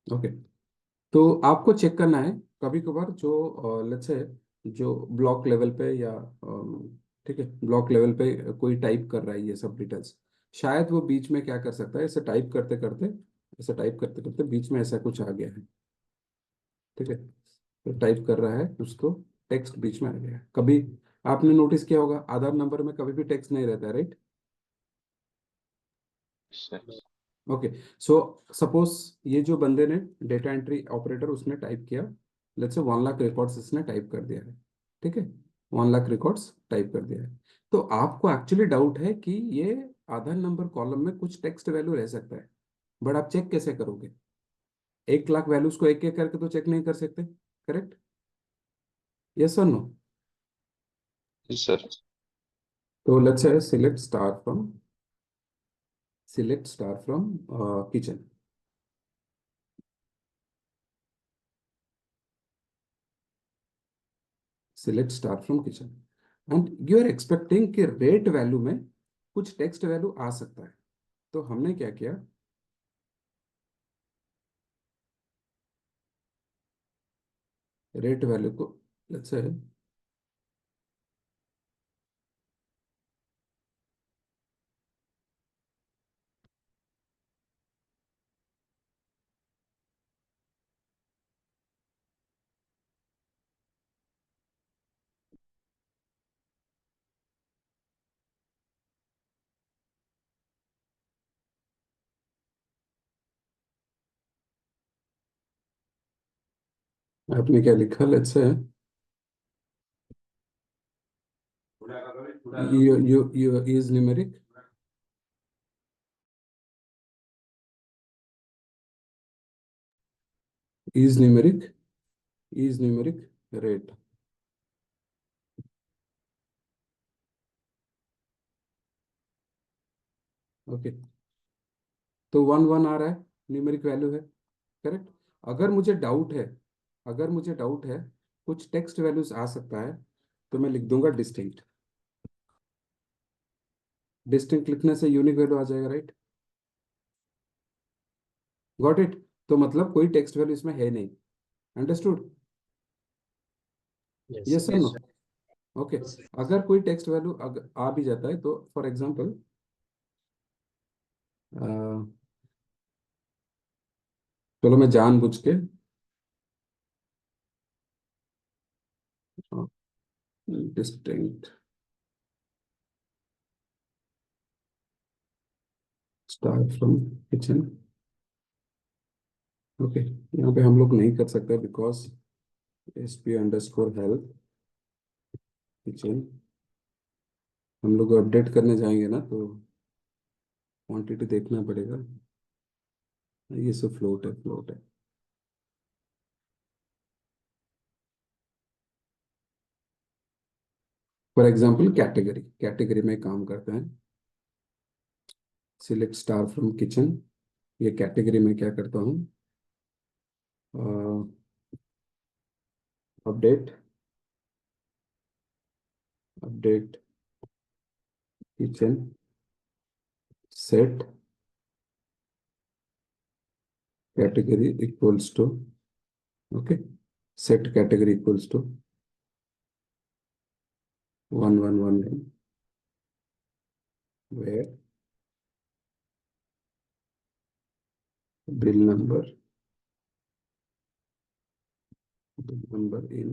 ओके, तो आपको चेक करना है कभी कभार जो लेट्स से जो ब्लॉक लेवल पे या ठीक है ब्लॉक लेवल पे कोई टाइप कर रहा है ये सब डिटेल्स, शायद वो बीच में क्या कर सकता है, ऐसे टाइप करते करते बीच में ऐसा कुछ आ गया है, ठीक है, तो टाइप कर रहा है उसको, टेक्स्ट बीच में आ गया है। कभी आपने नोटिस किया होगा आधार नंबर में कभी भी टेक्स्ट नहीं रहता है, right? Sir. Okay, so suppose ये जो बंदे ने डेटा एंट्री ऑपरेटर उसने टाइप किया, लेट्स से 1 लाख रिकॉर्ड्स इसने टाइप कर दिया है, ठीक है, 1 लाख रिकॉर्ड्स टाइप कर दिया है। तो आपको एक्चुअली डाउट है कि ये आधार नंबर कॉलम में कुछ टेक्स्ट वैल्यू रह सकता है, बट आप चेक कैसे करोगे? 1 लाख वैल्यूज को एक एक करके तो चेक नहीं कर सकते, करेक्ट? यस और नो? सर। तो let's say select star from kitchen, select star from kitchen, and you are expecting कि रेट वैल्यू में कुछ टेक्स्ट वैल्यू आ सकता है। तो हमने क्या किया, रेट वैल्यू को लेट्स से आपने क्या लिखा, let's say you is numeric rate, okay, तो 1 1 आ रहा है, न्यूमेरिक वैल्यू है, करेक्ट? अगर मुझे डाउट है अगर मुझे डाउट है कुछ टेक्स्ट वैल्यूज आ सकता है, तो मैं लिख दूंगा डिस्टिंक्ट। डिस्टिंक्ट लिखने से यूनिक वैल्यू आ जाएगा, राइट? Got it? तो मतलब कोई टेक्स्ट वैल्यू इसमें है नहीं, understood? Yes yes sir. Sir, no? Okay, अगर कोई टेक्स्ट वैल्यू आ भी जाता है तो फॉर एग्जांपल चलो मैं जानबूझ के distinct star from kitchen, okay, यहाँ पे हम लोग नहीं कर सकते बिकॉज sp_help किचन, हम लोग अपडेट करने जाएंगे ना तो क्वांटिटी देखना पड़ेगा, ये सब फ्लोट है। फॉर एग्जांपल कैटेगरी में काम करते हैं, सिलेक्ट स्टार फ्रॉम किचन, ये कैटेगरी में क्या करता हूँ, update update kitchen set category equals to, okay, set category equals to 1111 where bill number in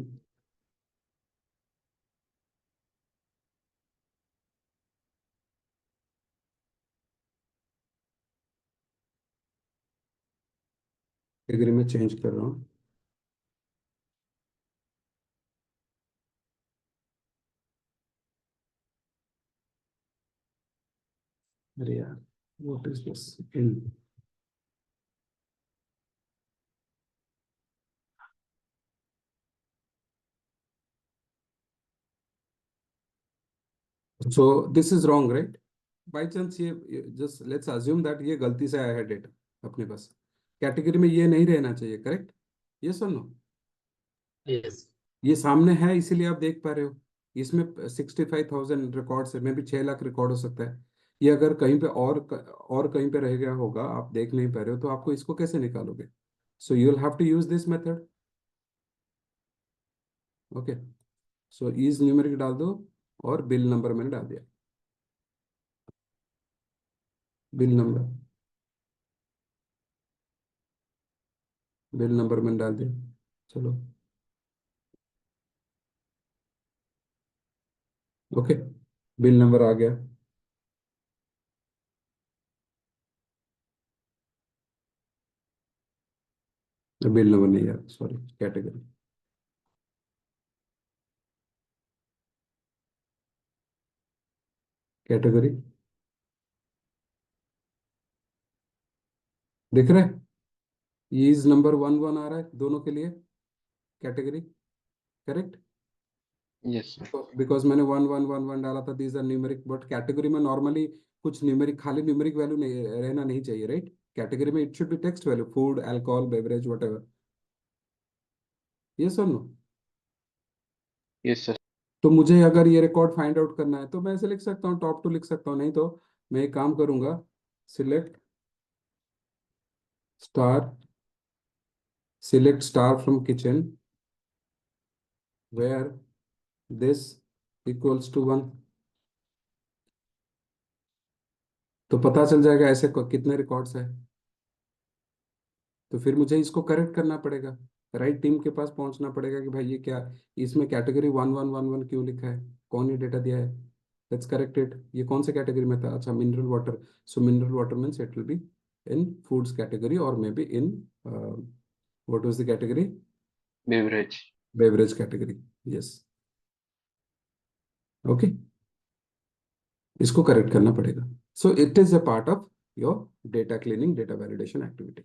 category में चेंज कर रहा हूँ। अरे यार, what is this in, so this is wrong, right? By chance ये जस्ट लेट्स अज्यूम दैट ये गलती से आया है डेटा अपने पास, कैटेगरी में ये नहीं रहना चाहिए, करेक्ट? ये सुन लो, यस। ये सामने है इसीलिए आप देख पा रहे हो, इसमें 65,000 रिकॉर्ड्स है, मे भी 6 लाख रिकॉर्ड हो सकता है। ये अगर कहीं पे और कहीं पे रह गया होगा, आप देख नहीं पा रहे हो, तो आपको इसको कैसे निकालोगे? So you will have to use this method, okay, so is numeric डाल दो और बिल नंबर मैंने डाल दिया, बिल नंबर मैंने डाल दिया। चलो ओके, बिल नंबर आ गया। बिल नंबर नहीं यार, सॉरी, कैटेगरी। कैटेगरी दिख रहा है, इज नंबर 1 1 आ रहा है दोनों के लिए, category correct. Yes sir. Because मैंने 1 1 1 1 डाला था, these are numeric, but category में नॉर्मली कुछ न्यूमेरिक, खाली न्यूमेरिक वैल्यू नहीं रहना नहीं चाहिए, राइट। कैटेगरी में it should be text value, food, alcohol, beverage, whatever. ये सुन लो। Yes sir. तो मुझे अगर ये रिकॉर्ड फाइंड आउट करना है तो मैं ऐसे लिख सकता हूँ, टॉप टू लिख सकता हूँ, नहीं तो मैं एक काम करूंगा, select star, select star from kitchen where this equals to 1, तो पता चल जाएगा ऐसे कितने रिकॉर्ड्स है। तो फिर मुझे इसको करेक्ट करना पड़ेगा, राइट टीम के पास पहुंचना पड़ेगा कि भाई ये क्या, इसमें कैटेगरी 1 1 1 1 क्यों लिखा है, कौन ये डेटा दिया है। Let's correct it. ये कौन से कैटेगरी में था, अच्छा mineral water. So mineral water means it will be in foods category और may be in what was the category, beverage. Beverage category. Yes, okay, इसको करेक्ट करना पड़ेगा। So it is a part of your data cleaning, data validation activity.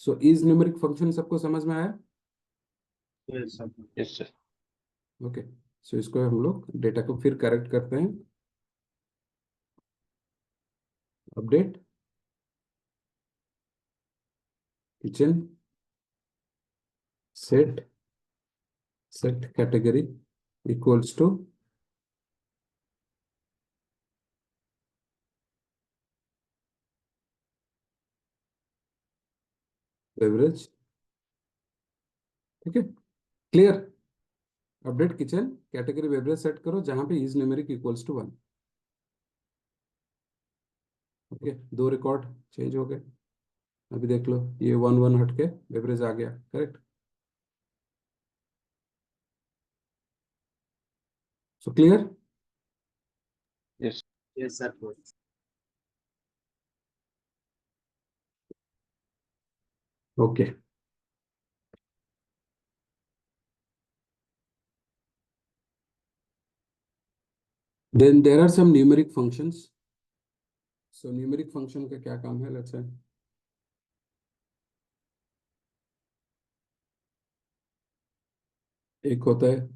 So is numeric function सबको समझ में आया। Yes sir. Yes sir. Okay, so इसको हम लोग डेटा को फिर करेक्ट करते हैं, update kitchen, set, set category equals to beverage. ठीक है, clear. Update kitchen category beverage set करो जहां पे is numeric equals to 1। Okay, दो रिकॉर्ड चेंज हो गए, अभी देख लो, ये 1 1 हट के बेवरेज आ गया, correct. So clear. Yes. Yes sir. Okay, then there are some numeric functions. So numeric function का क्या काम है, लेट्स से एक होता है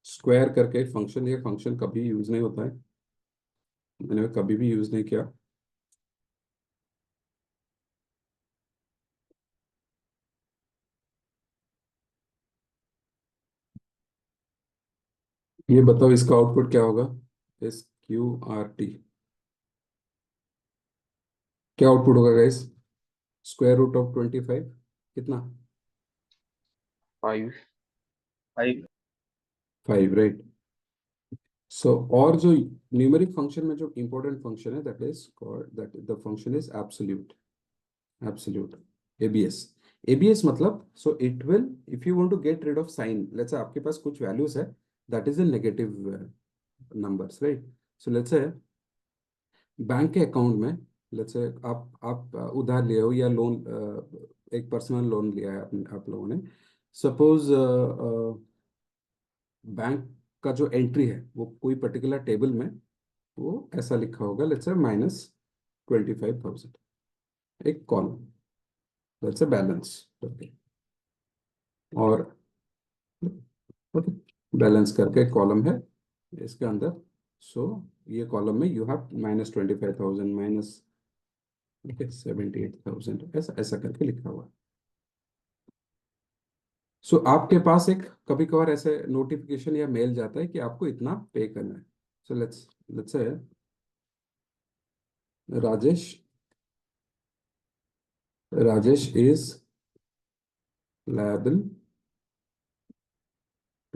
स्क्वायर करके फंक्शन, ये फंक्शन कभी यूज नहीं होता है, मैंने कभी भी यूज नहीं किया। ये बताओ इसका आउटपुट क्या होगा, SQRT, क्या आउटपुट होगा गाइस, स्क्वायर रूट ऑफ 25 कितना, 5। 5। 5, राइट। सो और जो न्यूमेरिक फंक्शन में जो इंपॉर्टेंट फंक्शन है that is called, that the function is absolute, absolute, ABS। ABS मतलब, so it will, if you want to get rid of sign, let's say आपके पास कुछ वैल्यूज है that is in negative numbers, right. So let's say bank के account में, let's say आप उधार लिए हो या लोन, एक पर्सनल लोन लिया है आप लोगों ने। सपोज बैंक का जो एंट्री है वो कोई पर्टिकुलर टेबल में वो ऐसा लिखा होगा, लेट्स से -25,000, एक column, let's say balance, okay, और ओके, बैलेंस करके कॉलम है इसके अंदर। सो ये कॉलम में यू हैव -25,000, माइनस, ओके, 78,000, ऐसा ऐसा करके लिखा हुआ है। सो आपके पास एक कभी कभार ऐसे नोटिफिकेशन या मेल जाता है कि आपको इतना पे करना है। सो let's let's say Rajesh, Rajesh is liable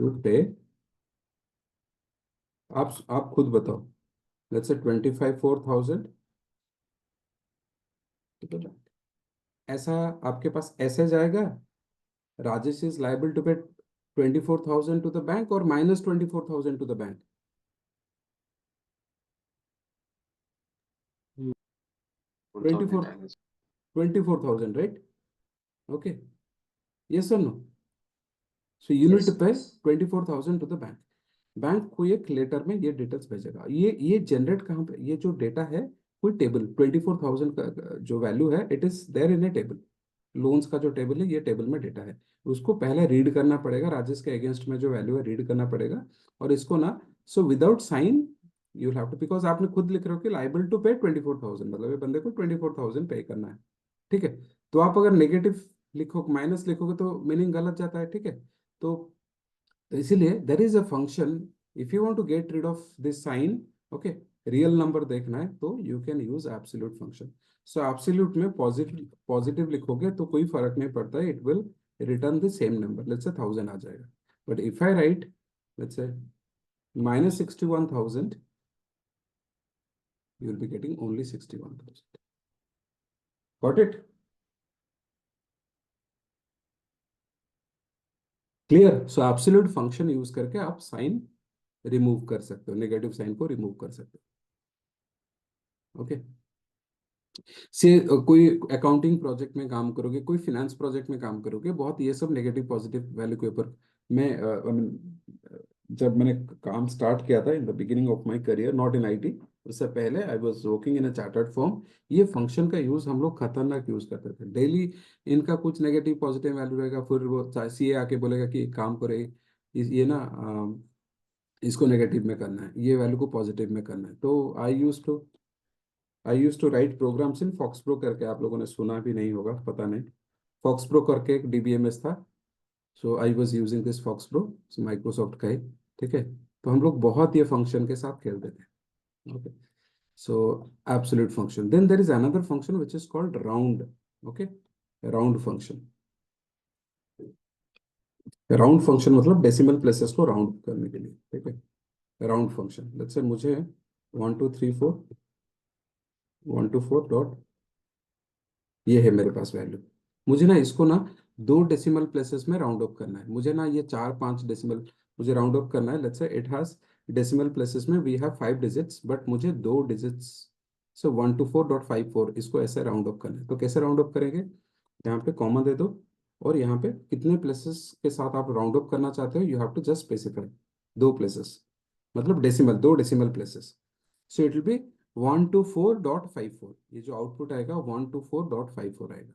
to pay, आप खुद बताओ, let's say 25,4,000 to the bank. ऐसा आपके पास ऐसे जाएगा, Rajesh is liable to pay 24,000 to the bank और minus 24,000 to the bank. 24 24,000, right? Okay, yes और no? So you need to pay 24,000 to the bank. Bank को एक लेटर में ये डिटेल्स भेजेगा। ये जनरेट कहाँ पे, ये जो डेटा है कोई टेबल 24,000 का जो वैल्यू है, it is there in a table. Loans का जो टेबल है, ये टेबल में डेटा है, उसको पहले रीड करना पड़ेगा, राजेश के अगेंस्ट में जो वैल्यू है रीड करना पड़ेगा। और इसको ना, so without sign you have to, because आपने खुद लिख रहे हो कि लाइबल टू पे 24,000, मतलब ये बंदे को 24,000 पे करना है। ठीक है, तो आप अगर नेगेटिव लिखो, माइनस लिखोगे तो मीनिंग गलत जाता है। ठीक है, तो इसीलिए there is a function, if you want to get rid of this sign, okay, real number देखना है तो you can use absolute function. So absolute में पॉजिटिव पॉजिटिव लिखोगे तो कोई फर्क नहीं पड़ता है, it will return the same number, let's say 1,000 आ जाएगा। But if I write let's say minus 61,000, you will be getting only 61,000. Got it? Clear? So absolute function use करके आप साइन रिमूव कर सकते हो, नेगेटिव साइन को remove कर सकते हो। ओके, से कोई अकाउंटिंग प्रोजेक्ट में काम करोगे, कोई फिनेंस प्रोजेक्ट में काम करोगे, बहुत ये सब नेगेटिव पॉजिटिव वैल्यू के ऊपर मैं जब मैंने काम स्टार्ट किया था in the beginning of my career, not in IT, उससे पहले I was working in a chartered firm, ये फंक्शन का यूज हम लोग खतरनाक यूज करते थे डेली। इनका कुछ नेगेटिव पॉजिटिव वैल्यू रहेगा, फिर वो सीए आके बोलेगा कि एक काम करे, ये ना इसको नेगेटिव में करना है, ये वैल्यू को पॉजिटिव में करना है। तो आई यूज टू राइट प्रोग्राम्स इन फॉक्सप्रो करके, आप लोगों ने सुना भी नहीं होगा, पता नहीं। फॉक्सप्रो करके एक डीबीएमएस था, so I was using this FoxPro, Microsoft का है। ठीक है, तो हम लोग बहुत ये फंक्शन के साथ खेलते थे। Okay, so absolute function, then there is another function which is called round. Okay, round function, round function मतलब डेसिमल प्लेसेस को राउंड करने के लिए। ठीक है, राउंड फंक्शन, लेट्स से मुझे 1 2 3 4 डॉट, ये है मेरे पास वैल्यू, मुझे ना इसको ना 2 डेसिमल प्लेसेस में राउंड अप करना है, मुझे ना ये 4 5 डेसिमल मुझे राउंड अप करना है। Let's say it has decimal places में वी हैव 5 डिजिट्स, बट मुझे 2 डिजिट्स, सो 124.54 इसको ऐसे राउंड अप करना है। तो कैसे राउंड अप करेंगे, यहाँ पे कॉमा दे दो, और यहाँ पे कितने प्लेसेस के साथ आप राउंड अप करना चाहते हो, you have to just specify 2 places, मतलब decimal, 2 decimal places. So it will be 124.54, ये जो आउटपुट आएगा 124.54 आएगा।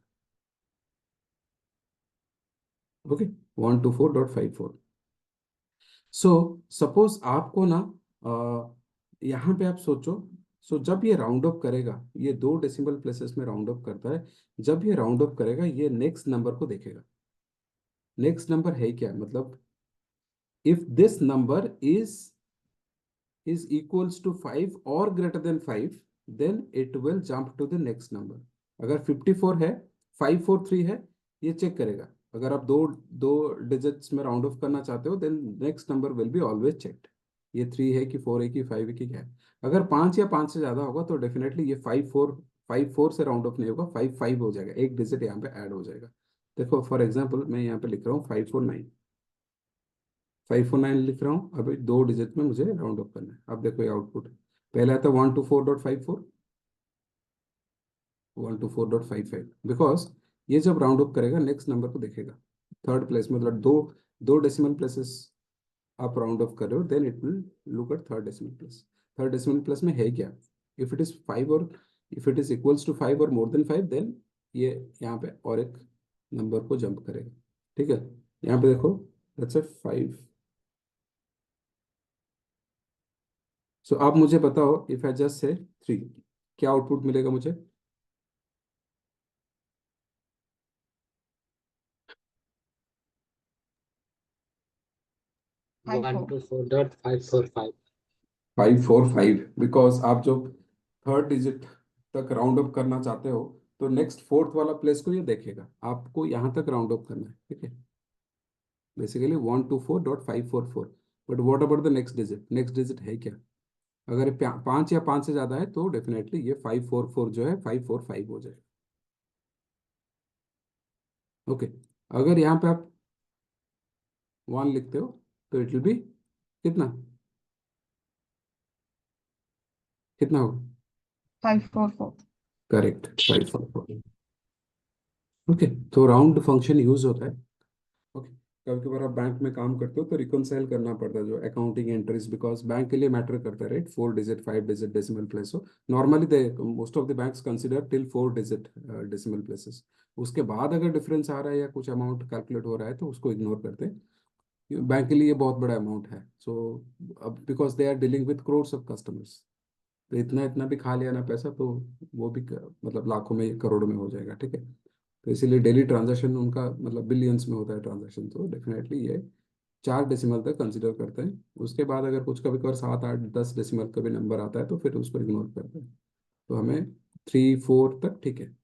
ओके, 124.54। सो सपोज आपको ना यहाँ पे आप सोचो, सो जब ये राउंड अप करेगा, ये 2 डेसिमल प्लेसेस में राउंड अप करता है, जब ये राउंड अप करेगा ये नेक्स्ट नंबर को देखेगा। नेक्स्ट नंबर है क्या, मतलब if this number is equals to 5 or greater than 5, then it will jump to the next number। अगर 54 है, 543 है, ये चेक करेगा। अगर आप दो दो डिजिट्स में राउंड ऑफ करना चाहते हो, then next number will be always checked, ये 3 है कि 4 है कि 5 है कि क्या है। अगर 5 या 5 से ज्यादा होगा तो डेफिनेटली ये 5 4 से राउंड ऑफ नहीं होगा, 5 5 हो जाएगा, एक डिजिट यहाँ पे ऐड हो जाएगा। देखो फॉर एग्जाम्पल मैं यहाँ पे लिख रहा हूँ 549, 549 लिख रहा हूँ, अभी 2 डिजिट में मुझे राउंड अप करना है। अब देखो ये आउटपुट, पहले आता 124.54, 124.55, बिकॉज ये जब राउंड अप करेगा नेक्स्ट नंबर को देखेगा, थर्ड प्लेस, मतलब दो दो डेसिमल प्लेसेस आप राउंड अप कर रहे हो, then it will look at third decimal place. Third decimal place में है क्या, इफ इट इज 5 और if it is equals to 5 और मोर देन 5, देन ये यहाँ पे और एक नंबर को जंप करेगा। ठीक है, यहाँ पे देखो लेट्स से 5। सो आप मुझे बताओ, इफ आई जस्ट से 3, क्या आउटपुट मिलेगा मुझे? One two four dot 545। 545, because आप जो थर्ड डिजिट तक राउंड अप करना चाहते हो, तो नेक्स्ट फोर्थ वाला प्लेस को ये देखेगा, आपको यहाँ तक राउंड अप करना है। ठीक है, basically 124.544. But what about the next digit? Next digit है क्या? अगर 5 या 5 से ज्यादा है तो डेफिनेटली ये 544 जो है 545 हो जाएगा। ओके, अगर यहाँ पे आप 1 लिखते हो तो इट विल बी कितना? कितना होगा? 544. करेक्ट, 544। ओके, तो राउंड फंक्शन यूज होता है। ओके, कभी कभार आप बैंक में काम करते हो तो रिकॉन्साइल करना पड़ता है जो अकाउंटिंग एंट्रीज, बिकॉज बैंक के लिए मैटर करता है, right? 4 digit 5 digit decimal place हो। Normally they most of the banks consider till 4 digit decimal places. उसके बाद अगर डिफरेंस आ रहा है या कुछ अमाउंट कैलकुलेट हो रहा है तो उसको इग्नोर करते हैं। बैंक के लिए ये बहुत बड़ा अमाउंट है, सो अब because they are dealing with crores of customers, तो इतना इतना भी खा लिया ना पैसा तो वो भी मतलब लाखों में करोड़ों में हो जाएगा, ठीक है? तो इसीलिए डेली ट्रांजैक्शन उनका मतलब बिलियंस में होता है ट्रांजैक्शन, तो डेफिनेटली ये 4 डेसिमल तक कंसिडर करते हैं। उसके बाद अगर कुछ कभी कभार 7 8 10 डेसिमल का भी नंबर आता है तो फिर उसको इग्नोर करते हैं। तो हमें 3 4 तक ठीक है।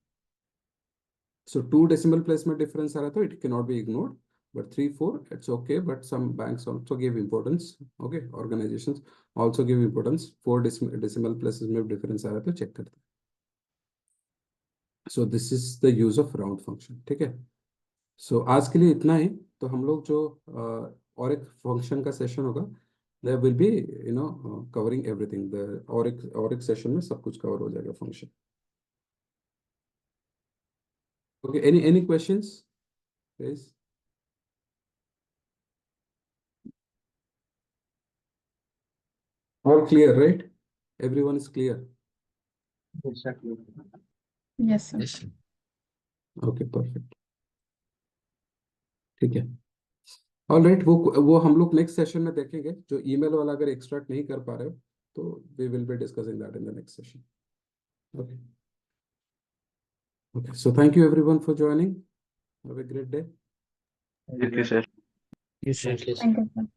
सो 2 डेसिमल प्लेस में डिफरेंस आ रहा है तो it can not be ignored, but 3 4 it's okay, but some banks also give importance. Okay, organizations also give importance 4 decimal places में difference आ रहा है तो check करते हैं। so this is the use of round function, ठीक है? so आज के लिए इतना ही। तो हम लोग जो और एक फंक्शन का सेशन होगा, there will be covering everything, the और एक सेशन में सब कुछ कवर हो जाएगा function. okay, any questions guys? All clear, right? Everyone is clear? Yes, sir. Yes, sir. Okay, perfect, ठीक है। ऑल राइट, वो हम लोग नेक्स्ट सेशन में देखेंगे। जो ईमेल वाला अगर एक्सट्रैक्ट नहीं कर पा रहे हो तो we will be discussing that in the next session. Okay okay, so thank you everyone for joining. Have a great day. ठीक है sir. Thank you, sir. Thank you, sir.